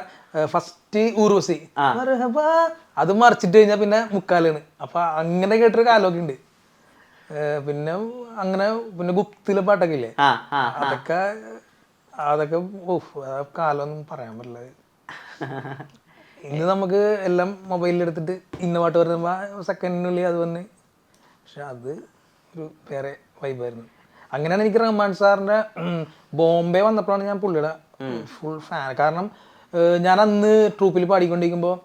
ഫസ്റ്റ് ഊർവശി അത് മറിച്ചിട്ട് കഴിഞ്ഞാൽ പിന്നെ മുക്കാലാണ്. അപ്പൊ അങ്ങനെ കേട്ടൊരു കാലമൊക്കെ ഉണ്ട്. പിന്നെ അങ്ങനെ പിന്നെ ഗുപ്തിലെ പാട്ടൊക്കെ ഇല്ലേ, അതൊക്കെ കാലമൊന്നും പറയാൻ പറ്റില്ല. ഇന്ന് നമുക്ക് എല്ലാം മൊബൈലിൽ എടുത്തിട്ട് ഇന്ന പാട്ട് പറയുമ്പോൾ സെക്കൻഡിനുള്ളിൽ അത് വന്ന്. പക്ഷെ അത് ഒരു വേറെ വൈബായിരുന്നു. അങ്ങനെയാണ് എനിക്ക് റഹ്മാൻ സാറിൻ്റെ ബോംബെ വന്നപ്പോഴാണ് ഞാൻ പുള്ളിയുടെ ഫുൾ ഫാൻ. കാരണം ഞാൻ അന്ന് ട്രൂപ്പിൽ പാടിക്കൊണ്ടിരിക്കുമ്പോൾ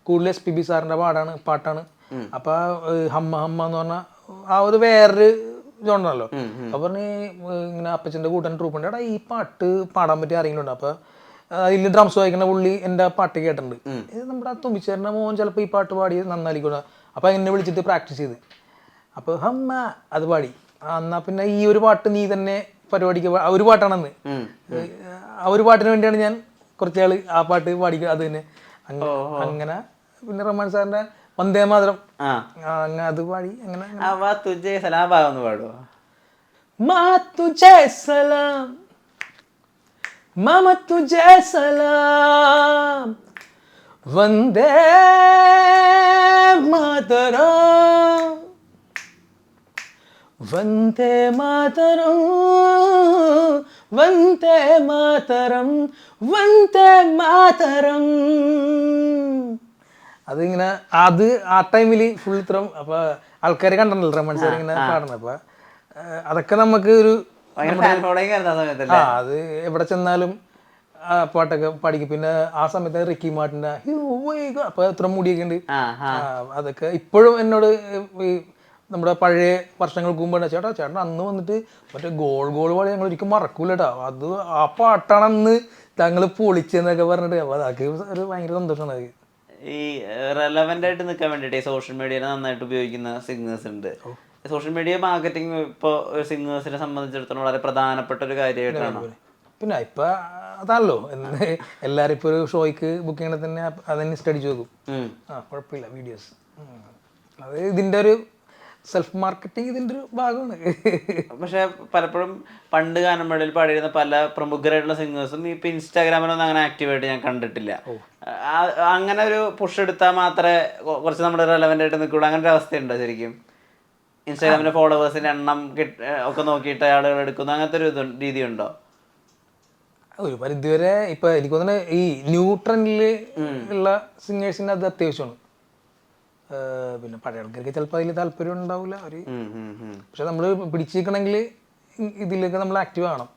കൂടുതൽ SPB സാറിൻ്റെ പാട്ടാണ്. അപ്പോൾ ഹമ്മ ഹമ്മ എന്ന് പറഞ്ഞാൽ ആ ഒരു വേറൊരു ജോണറല്ലോ. അപ്പോൾ പറഞ്ഞ് ഇങ്ങനെ അപ്പച്ചൻ്റെ കൂട്ടൻ ട്രൂപ്പുണ്ട്, എടാ ഈ പാട്ട് പാടാൻ പറ്റിയ ആരെങ്കിലും ഉണ്ട്? അപ്പോൾ അതിൽ ഡ്രംസ് വായിക്കുന്ന പുള്ളി എൻ്റെ പാട്ട് കേട്ടിട്ടുണ്ട്, ഇത് നമ്മുടെ തുമ്പിച്ചേരൻ്റെ മോൻ ചിലപ്പോൾ ഈ പാട്ട് പാടി നന്നായിരിക്കും. അപ്പോൾ എന്നെ വിളിച്ചിട്ട് പ്രാക്ടീസ് ചെയ്ത് അപ്പോൾ ഹമ്മ അത് പാടി. എന്നാൽ പിന്നെ ഈ ഒരു പാട്ട് നീ തന്നെ പരിപാടിക്ക് ഒരു പാട്ടാണെന്ന് ആ ഒരു പാട്ടിന് വേണ്ടിയാണ് ഞാൻ കുറച്ചാൾ ആ പാട്ട് പാടിക്കുക. അത് തന്നെ അങ്ങനെ പിന്നെ റഹ്മാൻ സാറിന്റെ വന്ദേ മാതരം അത് പാടി. അങ്ങനെ മാമ തുജേ സലാം വന്ദേ മാതരം വന്ദേ മാതരം വന്ദേ മാതരം വന്ദേ മാതരം. അതിങ്ങനെ അത് ആ ടൈമിൽ ഫുൾ ഇത്രയും. അപ്പോൾ ആൾക്കാർ കണ്ടല്ലോ റഹ്മാൻ സാർ ഇങ്ങനെ പാടുന്നത്. അപ്പോൾ അതൊക്കെ നമുക്ക് ഒരു അത് എവിടെ ചെന്നാലും ആ പാട്ടൊക്കെ പാടിക്കും. പിന്നെ ആ സമയത്ത് റിക്കി മാർട്ടിൻ്റെ അപ്പോൾ എത്ര മുടിയൊക്കെ ഉണ്ട്. അതൊക്കെ ഇപ്പോഴും എന്നോട് ഈ നമ്മുടെ പഴയ വർഷങ്ങൾക്ക് മുമ്പ് ചേട്ടൻ അന്ന് വന്നിട്ട് മറ്റേ ഗോൾ പാടി ഞങ്ങൾ ഒരിക്കലും മറക്കൂല കേട്ടോ, അത് ആ പാട്ടാണ് അന്ന് ഞങ്ങൾ പൊളിച്ചെന്നൊക്കെ പറഞ്ഞിട്ട്. അപ്പോൾ അതൊക്കെ ഒരു ഭയങ്കര സന്തോഷമാണ്. അത് ഈ റെലവൻ്റ് ആയിട്ട് നിൽക്കാൻ വേണ്ടിയിട്ട് സോഷ്യൽ മീഡിയയിൽ നന്നായിട്ട് ഉപയോഗിക്കുന്ന സിംഗേഴ്സ് ഉണ്ട്. സോഷ്യൽ മീഡിയ മാർക്കറ്റിംഗ് ഇപ്പോൾ സിംഗേഴ്സിനെ സംബന്ധിച്ചിടത്തോളം വളരെ പ്രധാനപ്പെട്ട ഒരു കാര്യമായിട്ടാണ്. പിന്നെ ഇപ്പം അതാണല്ലോ എല്ലാവരും ഇപ്പോൾ ഒരു ഷോയ്ക്ക് ബുക്ക് ചെയ്യണ തന്നെ അതന്നെ സ്റ്റഡി നോക്കും. കുഴപ്പമില്ല വീഡിയോസ്. അത് ഇതിൻ്റെ ഒരു സെൽഫ് മാർക്കറ്റിംഗ് ഇതിൻ്റെ ഒരു ഭാഗമാണ്. പക്ഷെ പലപ്പോഴും പണ്ട് ഗാനമേളയിൽ പാടിയിരുന്ന പല പ്രമുഖരായിട്ടുള്ള സിംഗേഴ്സും ഇപ്പം ഇൻസ്റ്റാഗ്രാമിലൊന്നും അങ്ങനെ ആക്റ്റീവായിട്ട് ഞാൻ കണ്ടിട്ടില്ല. അങ്ങനെ ഒരു പുഷ് എടുത്താൽ മാത്രമേ കുറച്ച് നമ്മുടെ റെലവെന്റ് ആയിട്ട് നിൽക്കുള്ളൂ, അങ്ങനെ ഒരു അവസ്ഥയുണ്ടോ ശരിക്കും? ഇൻസ്റ്റാഗ്രാമിലെ ഫോളോവേഴ്സിന്റെ എണ്ണം ഒക്കെ നോക്കിയിട്ട് ആളുകൾ എടുക്കുന്നു, അങ്ങനത്തെ ഒരു രീതി ഉണ്ടോ? ഒരു പരിധിവരെ ഇപ്പൊ എനിക്ക് തോന്നുന്നത് ഈ ന്യൂ ട്രെൻഡില് ഉള്ള സിംഗേഴ്സിന് അത് അത്യാവശ്യമാണ്. പിന്നെ പഴയ ആൾക്കാർക്ക് ചിലപ്പോൾ അതിൽ താല്പര്യം ഉണ്ടാവില്ല അവര്. പക്ഷെ നമ്മൾ പിടിച്ചിരിക്കണമെങ്കിൽ ഇതിലൊക്കെ നമ്മൾ ആക്റ്റീവ് ആവണം.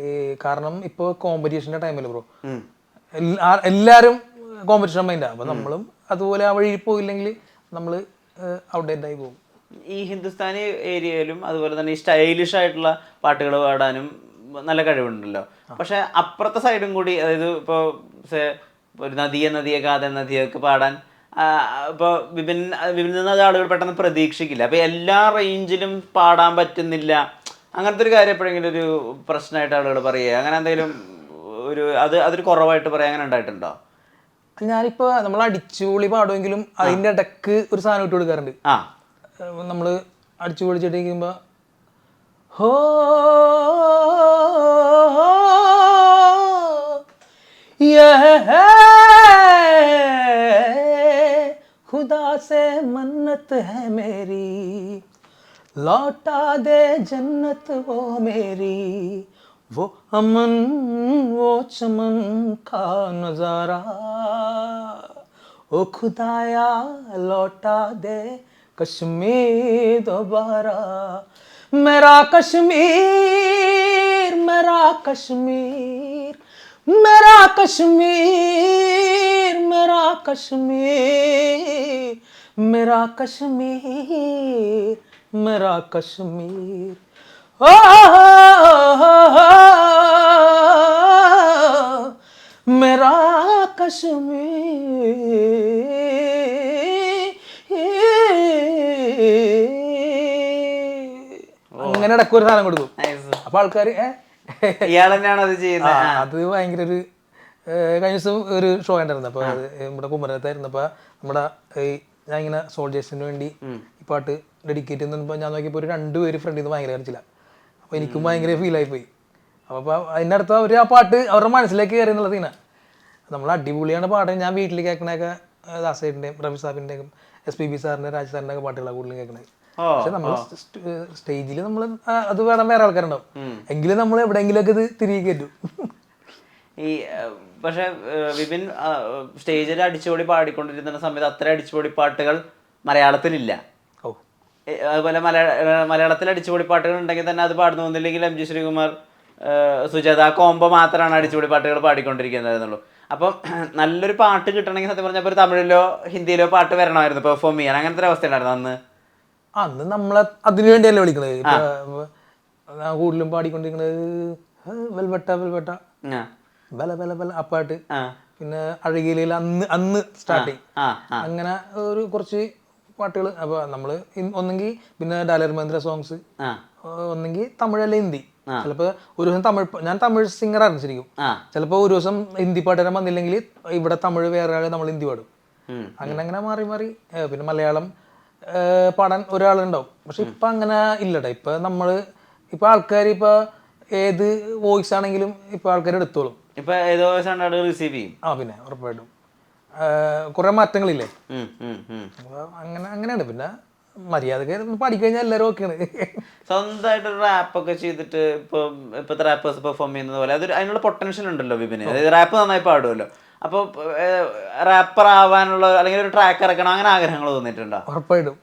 ഈ കാരണം ഇപ്പൊ കോമ്പറ്റീഷന്റെ ടൈമല്ലേ ബ്രോ, എല്ലാരും കോമ്പറ്റീഷൻ മൈൻഡാ. അപ്പൊ നമ്മളും അതുപോലെ ആ വഴി പോയില്ലെങ്കിൽ നമ്മൾ ഔട്ട്ഡേറ്റ് ആയി പോകും. ഈ ഹിന്ദുസ്ഥാനി ഏരിയയിലും അതുപോലെ തന്നെ ഈ സ്റ്റൈലിഷ് ആയിട്ടുള്ള പാട്ടുകൾ പാടാനും നല്ല കഴിവുണ്ടല്ലോ. പക്ഷെ അപ്പുറത്തെ സൈഡും കൂടി, അതായത് ഇപ്പോൾ ഒരു നദിയെ കാതൽ നദിയൊക്കെ പാടാൻ ഇപ്പോൾ വിപിനിൽ നിന്ന് അത് ആളുകൾ പെട്ടെന്ന് പ്രതീക്ഷിക്കില്ല. അപ്പോൾ എല്ലാ റേഞ്ചിലും പാടാൻ പറ്റുന്നില്ല, അങ്ങനത്തെ ഒരു കാര്യം എപ്പോഴെങ്കിലും ഒരു പ്രശ്നമായിട്ട് ആളുകൾ പറയുക, അങ്ങനെ എന്തെങ്കിലും അതൊരു കുറവായിട്ട് പറയാൻ അങ്ങനെ ഉണ്ടായിട്ടുണ്ടോ? ഞാനിപ്പോ നമ്മൾ അടിച്ചുപൊളി പാടുമെങ്കിലും അതിന്റെ ഇടക്ക് ഒരു സാധനം ഇട്ട് കൊടുക്കാറുണ്ട്. നമ്മള് അടിച്ചു പൊളിച്ചിട്ടിരിക്കുമ്പോ ഹോ खुदा से मन्नत है मेरी, लौटा दे जन्नत वो मेरी, वो अमन वो चमन का नजारा, ओ खुदाया लौटा दे कश्मीर दोबारा, मेरा कश्मीर मेरा कश्मीर मेरा कश्मीर मेरा कश्मीर मेरा कश्मीर मेरा कश्मीर ओ मेरा कश्मीर. അങ്ങനെ ഇടയ്ക്ക് ഒരു സാധനം കൊടുക്കും. അപ്പൊ ആൾക്കാർ ഇയാൾ തന്നെയാണ് അത് ചെയ്യുന്നത്. അത് ഭയങ്കര ഒരു കഴിഞ്ഞ ദിവസം ഒരു ഷോ ഉണ്ടായിരുന്നു. അപ്പൊ നമ്മുടെ കുമരകത്തായിരുന്നപ്പോ നമ്മുടെ ഈ ഞാൻ ഇങ്ങനെ സോൾജേഴ്സിന് വേണ്ടി ഈ പാട്ട് ഡെഡിക്കേറ്റ് ചെയ്യുന്നപ്പോ ഞാൻ നോക്കിയപ്പോൾ ഒരു 2 പേര് ഫ്രണ്ടിൽ നിന്ന് ഭയങ്കര കരച്ചില്ല. അപ്പൊ എനിക്കും ഭയങ്കര ഫീലായി പോയി. അപ്പൊ അതിൻ്റെ അടുത്ത് അവർ ആ പാട്ട് അവരുടെ മനസ്സിലേക്ക് കയറി എന്നുള്ള സീനാണ്. നമ്മൾ അടിപൊളിയാണ് പാടാൻ. ഞാൻ വീട്ടിൽ കേൾക്കണൊക്കെ ദാസേട്ടിൻ്റെയും റഫി സാബിൻ്റെയും SPB സാറിൻ്റെ രാജ് സാറിൻ്റെ ഒക്കെ പാട്ടുകളാണ് കൂടുതലും കേൾക്കണത്. പക്ഷെ നമ്മൾ സ്റ്റേജിൽ നമ്മൾ അത് വേണം, വേറെ ആൾക്കാരുണ്ടാവും, എങ്കിലും നമ്മൾ എവിടെയെങ്കിലുമൊക്കെ ഇത് തിരികെ കയറ്റും. ഈ പക്ഷെ വിപിൻ സ്റ്റേജിൽ അടിച്ചുപൊളി പാടിക്കൊണ്ടിരുന്ന സമയത്ത് അത്ര അടിച്ചുപൊളി പാട്ടുകൾ മലയാളത്തിലില്ല. അതുപോലെ മലയാളത്തിൽ അടിച്ചുപൊളി പാട്ടുകൾ ഉണ്ടെങ്കിൽ തന്നെ അത് പാടുന്നു ഒന്നില്ലെങ്കിൽ MG ശ്രീകുമാർ, സുജാത കോംബോ മാത്രമാണ് അടിച്ചുപൊളി പാട്ടുകൾ പാടിക്കൊണ്ടിരിക്കുന്നതെന്നുള്ളൂ. അപ്പം നല്ലൊരു പാട്ട് കിട്ടണമെങ്കിൽ സത്യം പറഞ്ഞപ്പോൾ ഒരു തമിഴിലോ ഹിന്ദിയിലോ പാട്ട് വരണമായിരുന്നു പെർഫോം ചെയ്യാൻ. അങ്ങനത്തെ ഒരു അവസ്ഥ ഉണ്ടായിരുന്നു അന്ന് നമ്മളെ അതിനു വേണ്ടിയല്ലേ വിളിക്കണത്. ഇപ്പൊ കൂടുതലും പാടിക്കൊണ്ടിരിക്കണത് വെൽവെട്ട വെൽവെട്ട ബല ബല ബല ആ പാട്ട്, പിന്നെ അഴകിലയിൽ അന്ന് സ്റ്റാർട്ടിങ്, അങ്ങനെ ഒരു കുറച്ച് പാട്ടുകൾ. അപ്പൊ നമ്മള് ഒന്നെങ്കിൽ പിന്നെ ഡാലർ മഹേന്ദ്ര സോങ്സ്, ഒന്നെങ്കിൽ തമിഴ് അല്ലെ ഹിന്ദി. ചിലപ്പോ ഒരു ദിവസം ഞാൻ തമിഴ് സിംഗർ ആയിരുന്നു ശരിക്കും. ചിലപ്പോ ഒരു ദിവസം ഹിന്ദി പാട്ടുകാരൻ വന്നില്ലെങ്കിൽ ഇവിടെ തമിഴ് വേറെ ആള് നമ്മൾ ഹിന്ദി പാടും. അങ്ങനെ അങ്ങനെ മാറി മാറി. പിന്നെ മലയാളം പാടാൻ ഒരാളുണ്ടാവും. പക്ഷെ ഇപ്പൊ അങ്ങനെ ഇല്ലടാ. ഇപ്പൊ ആൾക്കാർ ഇപ്പൊ ഏത് വോയിസ് ആണെങ്കിലും ഇപ്പൊ ആൾക്കാർ എടുത്തോളും. ഇപ്പൊ ഏത് വോയിസ് ആണ് റിസീവ് ചെയ്യും. പിന്നെ ഉറപ്പായിട്ടും കുറെ മാറ്റങ്ങളില്ലേ. അങ്ങനെ അങ്ങനെയാണ്. പിന്നെ മര്യാദക്ക് പാടിക്കഴിഞ്ഞാൽ എല്ലാവരും ഓക്കെയാണ്. സ്വന്തമായിട്ട് റാപ്പൊക്കെ ചെയ്തിട്ട് ഇപ്പത്തെ റാപ്പേഴ്സ് പെർഫോം ചെയ്യുന്നത് പോലെ അതിനുള്ള പൊട്ടൻഷ്യൽ ഉണ്ടല്ലോ വിപിന്. റാപ്പ് നന്നായി പാടുമല്ലോ. അപ്പോൾ റാപ്പർ ആവാനുള്ള അല്ലെങ്കിൽ ഒരു ട്രാക്ക് ഇറക്കണം അങ്ങനെ ആഗ്രഹങ്ങൾ തോന്നിയിട്ടുണ്ടോ? ഉറപ്പായിട്ടും.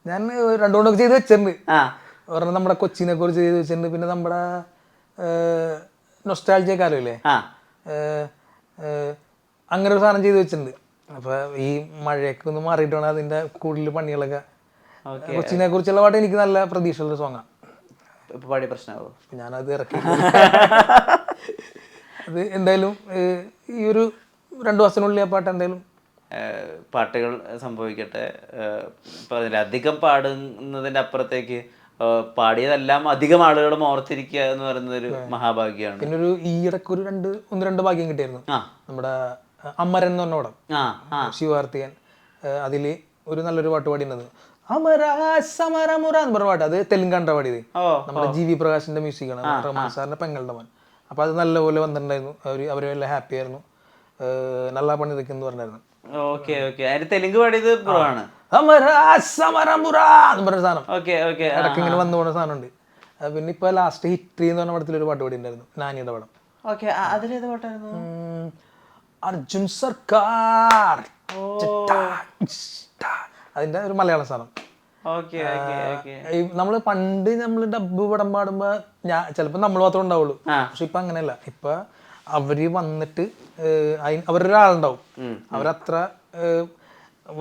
ഞാൻ 2 കൊണ്ടൊക്കെ ചെയ്ത് വെച്ചിട്ടുണ്ട്. ഒരെണ്ണം നമ്മുടെ കൊച്ചിനെ കുറിച്ച് ചെയ്ത് വെച്ചിട്ടുണ്ട്. പിന്നെ നമ്മുടെ നൊസ്റ്റാൾജിയ കാലമില്ലേ, അങ്ങനെ ഒരു സാധനം ചെയ്ത് വെച്ചിട്ടുണ്ട്. അപ്പൊ ഈ മഴയൊക്കെ ഒന്ന് മാറിയിട്ട് വേണം അതിന്റെ കൂടുതൽ പണികളൊക്കെ. കൊച്ചിനെ കുറിച്ചുള്ള പാട്ട് എനിക്ക് നല്ല പ്രതീക്ഷയുള്ള സോങ്ങാണ്. ഇപ്പൊ പാടിയ പ്രശ്നമാവോ? ഞാനത് ഇറക്കി. അത് എന്തായാലും ഈ ഒരു 2 ദിവസത്തിനുള്ളിൽ ആ പാട്ട് എന്തായാലും പാട്ടുകൾ സംഭവിക്കട്ടെ. ഇപ്പം അതിലധികം പാടുന്നതിൻ്റെ അപ്പുറത്തേക്ക് പാടിയതെല്ലാം അധികം ആളുകളും ഓർത്തിരിക്കുക എന്ന് പറയുന്നത് ഒരു മഹാഭാഗ്യമാണ്. പിന്നെ ഒരു ഈയിടക്ക് ഒരു 1-2 ഭാഗ്യം കിട്ടിയായിരുന്നു. നമ്മുടെ അമരൻ എന്ന് പറഞ്ഞ പടം, ശിവകാർത്തികൻ, അതില് ഒരു നല്ലൊരു പാട്ട് പാടിയുന്നത് അമര സമരമുറ എന്ന് പറഞ്ഞ പാട്ട്. അത് തെലുങ്കാണ്ട പാടിയത്. നമ്മുടെ GV പ്രകാശിന്റെ മ്യൂസിക്കാണ്, റഹ്മാൻ സാറിന്റെ പെങ്ങളുടെ മോൻ. അപ്പൊ അത് നല്ലപോലെ വന്നിട്ടുണ്ടായിരുന്നു. അവര് എല്ലാം ഹാപ്പി ആയിരുന്നു. നല്ല പണിതൊക്കെ എന്ന് പറഞ്ഞായിരുന്നു. Okay okay. അതിന് തെലുങ്ക് പാടിയത് ബ്രോ ആണ്. സമരംപുര എന്ന് പറഞ്ഞ സാധനം ഓക്കെ ഓക്കെ. ഇടയ്ക്ക് ഇങ്ങനെ വന്നു പോകുന്ന സാധനമുണ്ട്. പിന്നെ ഇപ്പൊ ലാസ്റ്റ് ഹിറ്റ് എന്ന് പറഞ്ഞ പടത്തിലൊരു പാട്ട് പാടി ഉണ്ടായിരുന്നു, നാനിയുടെ പടം. ഓക്കെ, അതിലേത് പാട്ടായിരുന്നു? അർജുൻ സർക്കാർ, അതിന്റെ ഒരു മലയാളം സാധനം. Okay okay okay. നമ്മള് പണ്ട് നമ്മള് ഡബ്ബ് പടം പാടുമ്പോ ചിലപ്പോ നമ്മൾ മാത്രമേ ഉണ്ടാവുള്ളൂ. പക്ഷെ ഇപ്പൊ അങ്ങനെയല്ല. ഇപ്പൊ അവര് വന്നിട്ട് അവരൊരാളുണ്ടാവും, അവരത്ര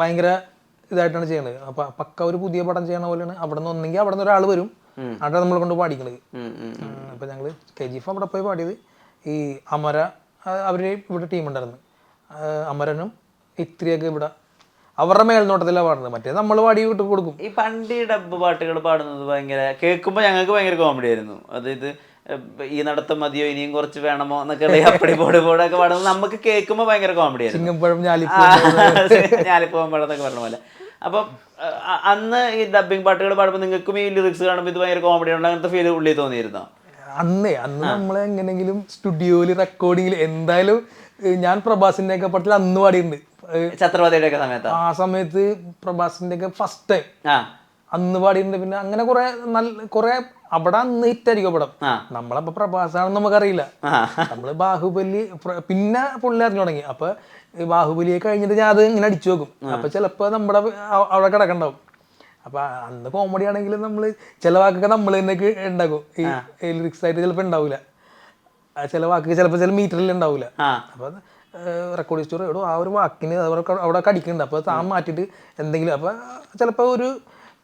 ഭയങ്കര ഇതായിട്ടാണ് ചെയ്യണത്. അപ്പൊ പക്ക ഒരു പുതിയ പടം ചെയ്യണ പോലെയാണ്. അവിടെ നിന്ന് ഒന്നെങ്കിൽ അവിടെ നിന്ന് ഒരാൾ വരും, അവിടെ നമ്മൾ കൊണ്ട് പാടിക്കണത്. അപ്പൊ ഞങ്ങള് KGF അവിടെ പോയി പാടിയത് ഈ അമര, അവര് ഇവിടെ ടീം ഉണ്ടായിരുന്നു. അമരനും ഇത്രയൊക്കെ ഇവിടെ അവരുടെ മേൽനോട്ടത്തിലാണ് പാടുന്നത്. മറ്റേ നമ്മൾ പാടി വിട്ട് കൊടുക്കും. ഈ പണ്ട് ഡബ്ബ് പാട്ടുകൾ പാടുന്നത് ഭയങ്കര കേൾക്കുമ്പോൾ ഞങ്ങൾക്ക് ഭയങ്കര കോമഡി ആയിരുന്നു. അതായത് ഈ നടത്തം മതിയോ ഇനിയും കുറച്ച് വേണമോ എന്നൊക്കെ അപ്പടി പോട് പോടൊക്കെ പാടുന്നത് നമുക്ക് കേൾക്കുമ്പോൾ ഭയങ്കര കോമഡി ആയിരുന്നു. ചിങ്ങപ്പഴം ഞാലിപ്പഴം എന്നൊക്കെ പറഞ്ഞ പോലെ. അപ്പം അന്ന് ഈ ഡബ്ബിങ് പാട്ടുകൾ പാടുമ്പോൾ നിങ്ങൾക്കും ഈ ലിറിക്സ് കാണുമ്പോൾ ഇത് ഭയങ്കര കോമഡി ഉണ്ട്, അങ്ങനത്തെ ഫീൽ ഉള്ളിൽ തോന്നിയിരുന്നോ? അന്ന് നമ്മൾ എങ്ങനെങ്കിലും സ്റ്റുഡിയോയിൽ റെക്കോർഡിങ്ങിൽ എന്തായാലും ഞാൻ പ്രഭാസിന്റെ ഒക്കെ പടത്തിൽ അന്ന് പാടിയിട്ടുണ്ട്. ഛത്രപതിയുടെ ഒക്കെ സമയത്ത്, ആ സമയത്ത് പ്രഭാസിന്റെ ഒക്കെ ഫസ്റ്റ് ടൈം അന്ന് പാടിയിട്ടുണ്ട്. പിന്നെ അങ്ങനെ കുറെ അവിടെ അന്ന് ഹിറ്റായിരിക്കും പടം. നമ്മളപ്പോ പ്രഭാസാണെന്ന് നമുക്കറിയില്ല. നമ്മള് ബാഹുബലി പിന്നെ പുള്ളി അറിഞ്ഞു തുടങ്ങി. അപ്പൊ ബാഹുബലിയെ കഴിഞ്ഞിട്ട് ഞാൻ അത് ഇങ്ങനെ അടിച്ചു നോക്കും. അപ്പൊ ചിലപ്പോ നമ്മുടെ അവിടെ കിടക്കണ്ടാവും. അപ്പൊ അന്ന് കോമഡി ആണെങ്കിലും നമ്മള് ചില വാക്കൊക്കെ നമ്മൾ തന്നെ ഉണ്ടാക്കും. ഈ ലിറിക്സ് ആയിട്ട് ചിലപ്പോ ഉണ്ടാവില്ല. ചില വാക്ക് ചിലപ്പോ ചില മീറ്ററിൽ ഉണ്ടാവില്ല. അപ്പൊ റെക്കോർഡ് സ്റ്റോറി എടോ ആ ഒരു വാക്കിന് അവിടെ കടിക്കുന്നുണ്ട്, അപ്പൊ താൻ മാറ്റിട്ട് എന്തെങ്കിലും. അപ്പൊ ചിലപ്പോ ഒരു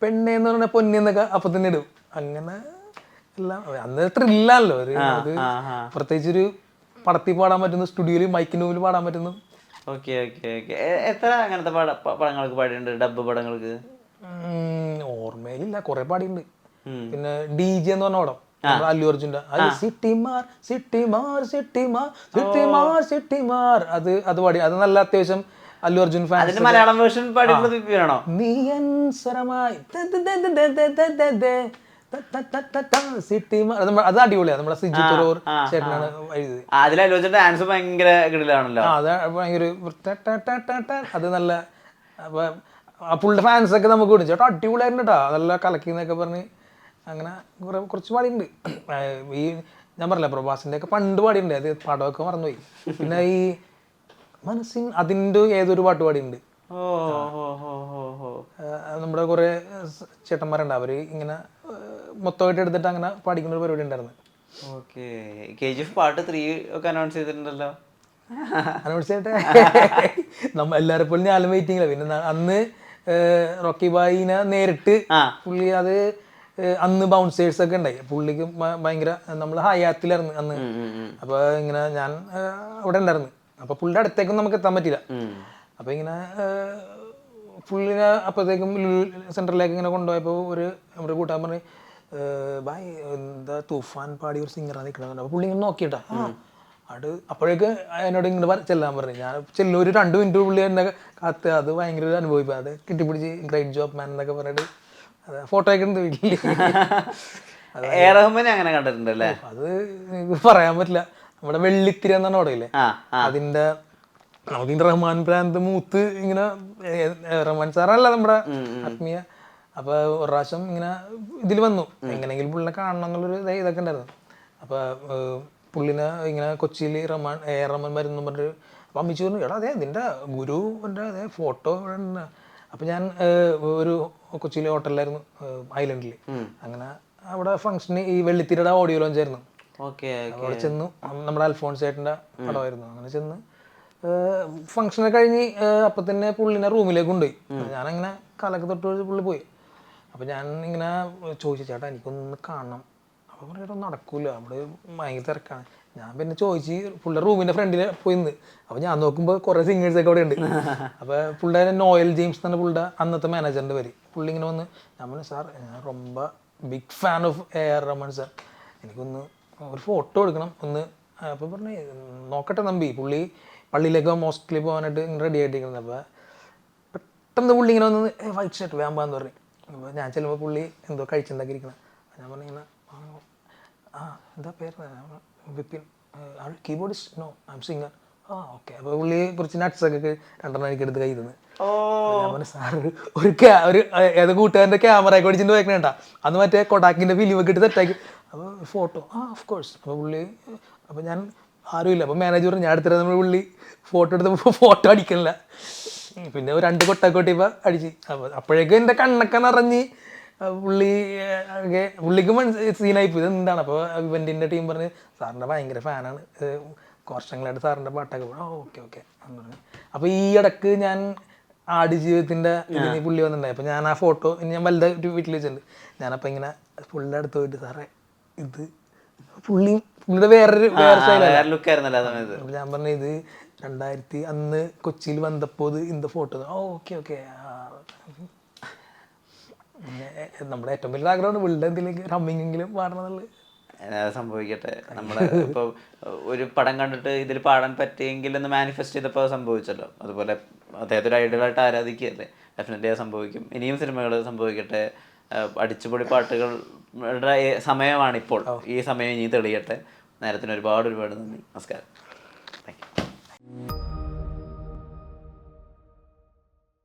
പെണ്ണേന്ന് പറഞ്ഞ പൊന്നെന്നൊക്കെ അപ്പൊ തന്നെ ഇടും. അങ്ങനെ എല്ലാം അന്ന് ത്രില്ലാണല്ലോ ഒരു പ്രത്യേകിച്ച് ഒരു പടത്തിൽ പാടാൻ പറ്റുന്നു, സ്റ്റുഡിയോയിൽ മൈക്കിന്റെ മുമ്പിൽ പാടാൻ പറ്റുന്നു. Okay okay okay. എത്ര അങ്ങനത്തെ പടങ്ങൾക്ക് പാടിയിട്ടുണ്ട്, ഡബ്ബ് പടങ്ങൾക്ക്? ഓർമ്മയിലില്ല, കുറെ പാടിയുണ്ട്. പിന്നെ DJ എന്ന് പറഞ്ഞ പടം അല്ലു അർജുന്റെ, അത് സിട്ടിമാർ സിട്ടിമാർ സിട്ടിമാർ സിട്ടിമാർ സിട്ടിമാർ, അത് പാടി. അത് നല്ല അത്യാവശ്യം അല്ലു അർജുൻ ഫാൻസ്. മലയാളം വേർഷൻ പാടിയിട്ടുള്ളതാണോ? നീ അൻസരമായി സിട്ടിമാർ, അത് അടിപൊളിയാണ്. നമ്മുടെ സിജു തുറൂർ ചേട്ടനാണ് എഴുതിയത്. അതിലെ ഡാൻസ് ഭയങ്കര കിടിലാണല്ലോ. അത് ഭയങ്കര അത് നല്ല. അപ്പൊ പുള്ളിയുടെ ഫാൻസ് ഒക്കെ നമുക്ക് വിടും, ചേട്ടാ അടിപൊളിയായിരുന്നു കേട്ടോ, നല്ല കലക്കിന്നൊക്കെ പറഞ്ഞ് അങ്ങനെ കുറച്ച് പാടിയുണ്ട്. ഈ ഞാൻ പറഞ്ഞില്ല പ്രഭാസിന്റെ ഒക്കെ പണ്ട് പാടിയുണ്ട്, അത് പടമൊക്കെ മറന്നുപോയി. പിന്നെ ഈ മനസ്സിൻ അതിൻ്റെ ഏതൊരു പാട്ട് പാടിയുണ്ട്. നമ്മുടെ കുറെ ചേട്ടന്മാരുണ്ട്, അവര് ഇങ്ങനെ മൊത്തമായിട്ട് എടുത്തിട്ട് അങ്ങനെ പാടിക്കുന്ന ഒരു പരിപാടി ഉണ്ടായിരുന്നു. ഓക്കെ. KGF പാർട്ട് 3 ഒക്കെ അനൗൺസ് ചെയ്തിട്ടുണ്ടല്ലോ. അനൗൺസ് ചെയ്തിട്ട് എല്ലാരെ പോലും ഞാനും വെയിറ്റിംഗില്ല. പിന്നെ അന്ന് റോക്കി ബായിനെ നേരിട്ട് പുള്ളി, അത് അന്ന് ബൗൺസേഴ്സ് ഒക്കെ ഉണ്ടായി. പുള്ളിക്ക് ഭയങ്കര, നമ്മൾ ഹയാത്തിലായിരുന്നു അന്ന്. അപ്പൊ ഇങ്ങനെ ഞാൻ അവിടെ ഉണ്ടായിരുന്നു. അപ്പൊ പുള്ളിയുടെ അടുത്തേക്കും നമുക്ക് എത്താൻ പറ്റില്ല. അപ്പൊ ഇങ്ങനെ പുള്ളിനെ അപ്പോഴത്തേക്കും സെന്ററിലേക്ക് ഇങ്ങനെ കൊണ്ടുപോയപ്പോൾ നമ്മുടെ കൂട്ടാൻ പറഞ്ഞ് ബായ് എന്താ തൂഫാൻ പാടിയ ഒരു സിംഗറാണ് നിൽക്കണമെന്ന്. അപ്പൊ പുള്ളി ഇങ്ങനെ നോക്കിയിട്ടാ അപ്പോഴേക്ക് എന്നോട് ഇങ്ങനെ ചെല്ലാൻ പറഞ്ഞു. ഞാൻ ചെല്ലും, ഒരു 2 മിനിറ്റ് പുള്ളി എന്നെ കാത്ത്. അത് ഭയങ്കര ഒരു അനുഭവിപ്പം. അത് കിട്ടിപ്പിടിച്ച് ഗ്രേറ്റ് ജോബ് മാൻ എന്നൊക്കെ പറഞ്ഞിട്ട് ഫോട്ടോ ഒക്കെ ഉണ്ട് വീട്ടിൽ. അങ്ങനെ കണ്ടിട്ടുണ്ടല്ലേ? അത് പറയാൻ പറ്റില്ല. നമ്മുടെ വെള്ളിത്തിര എന്നാണ് അവിടെയില്ലേ, അതിന്റെ നമുക്ക് റഹ്മാൻ പ്രാന്ത് മൂത്ത് ഇങ്ങനെ, റഹ്മാൻ സാറല്ല നമ്മുടെ ആത്മീയ. അപ്പൊ ഒരു പ്രാവശ്യം ഇങ്ങനെ ഇതിൽ വന്നു, എങ്ങനെയെങ്കിലും പുള്ളിനെ കാണണം എന്നുള്ളൊരു ഇതൊക്കെ ഉണ്ടായിരുന്നു. അപ്പൊ പുള്ളിനെ ഇങ്ങനെ കൊച്ചിയിൽ റഹ്മാൻ വരുന്നു പറഞ്ഞിട്ട്. അപ്പൊ അമ്മിച്ചു പറഞ്ഞു, എടാ അതെ നിന്റെ ഗുരുവിന്റെ അതേ ഫോട്ടോ. അപ്പൊ ഞാൻ ഒരു കൊച്ചിയിലെ ഹോട്ടലിലായിരുന്നു, ഐലൻഡിൽ. അങ്ങനെ അവിടെ ഫംഗ്ഷന് ഈ വെള്ളിത്തിരയുടെ ഓഡിയോ ലോഞ്ച് ആയിരുന്നു. അവിടെ ചെന്നു, നമ്മുടെ അൽഫോൺസ് ചേട്ടൻ്റെ പടമായിരുന്നു. അങ്ങനെ ചെന്ന് ഫംഗ്ഷനൊക്കെ കഴിഞ്ഞ് അപ്പം തന്നെ പുള്ളിനെ റൂമിലേക്ക് കൊണ്ടുപോയി. ഞാനങ്ങനെ കാലൊക്കെ തൊട്ട് പുള്ളി പോയി. അപ്പം ഞാൻ ഇങ്ങനെ ചോദിച്ചു, ചേട്ടാ എനിക്കൊന്ന് കാണണം. അപ്പോൾ പറഞ്ഞിട്ട് നടക്കൂല, അവിടെ ഭയങ്കര തിരക്കാണ്. ഞാൻ പിന്നെ ചോദിച്ച് പുള്ളിയുടെ റൂമിൻ്റെ ഫ്രണ്ടിൽ പോയി നിന്ന്. അപ്പോൾ ഞാൻ നോക്കുമ്പോൾ കുറേ സിംഗേഴ്സൊക്കെ അവിടെ ഉണ്ട്. അപ്പോൾ പുള്ളിയുടെ നോയൽ ജെയിംസ് എന്നാണ് പുള്ളിയുടെ അന്നത്തെ മാനേജറിൻ്റെ പേര്. പുള്ളി ഇങ്ങനെ വന്ന്, ഞാൻ പറഞ്ഞു സാർ ഞാൻ ரொம்ப big fan of AR Rahman sir, എനിക്കൊന്ന് ഒരു ഫോട്ടോ എടുക്കണം ഒന്ന്. അപ്പോൾ പറഞ്ഞു നോക്കട്ടെ നമ്പി. പുള്ളി പള്ളിയിലേക്ക് മോസ്കിലേക്ക് പോകാനായിട്ട് ഇങ്ങനെ റെഡി ആയിട്ടിരിക്കുന്നത്. അപ്പോൾ പെട്ടെന്ന് പുള്ളി ഇങ്ങനെ വന്ന് വൈറ്റ് ഷർട്ട് വേമ്പാന്ന് പറഞ്ഞു. അപ്പോൾ ഞാൻ ചെല്ലുമ്പോൾ പുള്ളി എന്തോ കഴിച്ചുണ്ടാക്കിയിരിക്കണം. ഞാൻ പറഞ്ഞു ഇങ്ങനെ എന്താ പേര് Vipin, keyboardist? No I am singer. ആ ഓക്കെ. അപ്പോൾ പുള്ളി കുറച്ച് നട്ട്സൊക്കെ 2 എനിക്കെടുത്ത് കയ്യിൽ നിന്ന്. ഓ ഞാൻ പറഞ്ഞു സാറ് ഒരു ഏത് കൂട്ടുകാരൻ്റെ ക്യാമറ ഒക്കെ അടിച്ചിട്ട് വയ്ക്കണേണ്ട, അന്ന് മറ്റേ കൊടാക്കിൻ്റെ ഫിലിമൊക്കെ ഇട്ട് സെറ്റാക്കി. അപ്പോൾ ഫോട്ടോ ഓഫ് കോഴ്സ്. അപ്പോൾ പുള്ളി, അപ്പോൾ ഞാൻ ആരുമില്ല, അപ്പോൾ മാനേജർ ഞാൻ എടുത്തിട്ട് നമ്മൾ പുള്ളി ഫോട്ടോ എടുത്തപ്പോൾ ഫോട്ടോ അടിക്കണില്ല. പിന്നെ 2 കൊട്ടക്കൊട്ടിയപ്പോൾ അടിച്ച്. അപ്പോൾ അപ്പോഴേക്കും എൻ്റെ കണ്ണൊക്കെ നിറഞ്ഞ് പുള്ളി പുള്ളിക്ക് സീനായിപ്പോയി, ഇത് എന്താണ്. അപ്പോൾ ഇവൻറ്റിൻ്റെ ടീം പറഞ്ഞ് സാറിൻ്റെ ഭയങ്കര ഫാനാണ്, വർഷങ്ങളായിട്ട് സാറിൻ്റെ പാട്ടൊക്കെ പോയി. ഓക്കെ ഓക്കെ എന്ന് പറഞ്ഞു. അപ്പോൾ ഈ ഇടക്ക് ഞാൻ ആടുജീവിതത്തിൻ്റെ ഇതിന് പുള്ളി വന്നിട്ടുണ്ടായി. അപ്പോൾ ഞാൻ ആ ഫോട്ടോ ഞാൻ വലുതായിട്ട് വീട്ടിൽ വെച്ചിട്ടുണ്ട്. ഞാനപ്പോൾ ഇങ്ങനെ പുള്ളിയുടെ അടുത്ത് പോയിട്ട് സാറേ ഇത് പുള്ളിയുടെ വേറെ ലുക്കായിരുന്നല്ലോ ആ സമയത്ത്. അപ്പോൾ ഞാൻ പറഞ്ഞു ഇത് 2000 അന്ന് കൊച്ചിയിൽ വന്നപ്പോൾ ഇത് ഇന്ത ഫോട്ടോ. Okay okay. നമ്മുടെ ഏറ്റവും വലിയ ആഗ്രഹമാണ് പുള്ളിയുടെ എന്തെങ്കിലും റമ്മിങ്ങെങ്കിലും പാടണം എന്നുള്ളത്. സംഭവിക്കട്ടെ. നമ്മൾ ഇപ്പോൾ ഒരു പടം കണ്ടിട്ട് ഇതിൽ പാടാൻ പറ്റിയെങ്കിൽ എന്ന് മാനിഫെസ്റ്റ് ചെയ്തപ്പോൾ സംഭവിച്ചല്ലോ. അതുപോലെ അദ്ദേഹത്തെ ഒരു ഐഡലായിട്ട് ആരാധിക്കുകയല്ലേ, ഡെഫിനറ്റ്ലി അത് സംഭവിക്കും. ഇനിയും സിനിമകൾ സംഭവിക്കട്ടെ. അടിച്ചുപൊളി പാട്ടുകളുടെ സമയമാണിപ്പോൾ. ഈ സമയം ഇനി തെളിയട്ടെ. നേരത്തിന് ഒരുപാട് നന്ദി. നമസ്കാരം.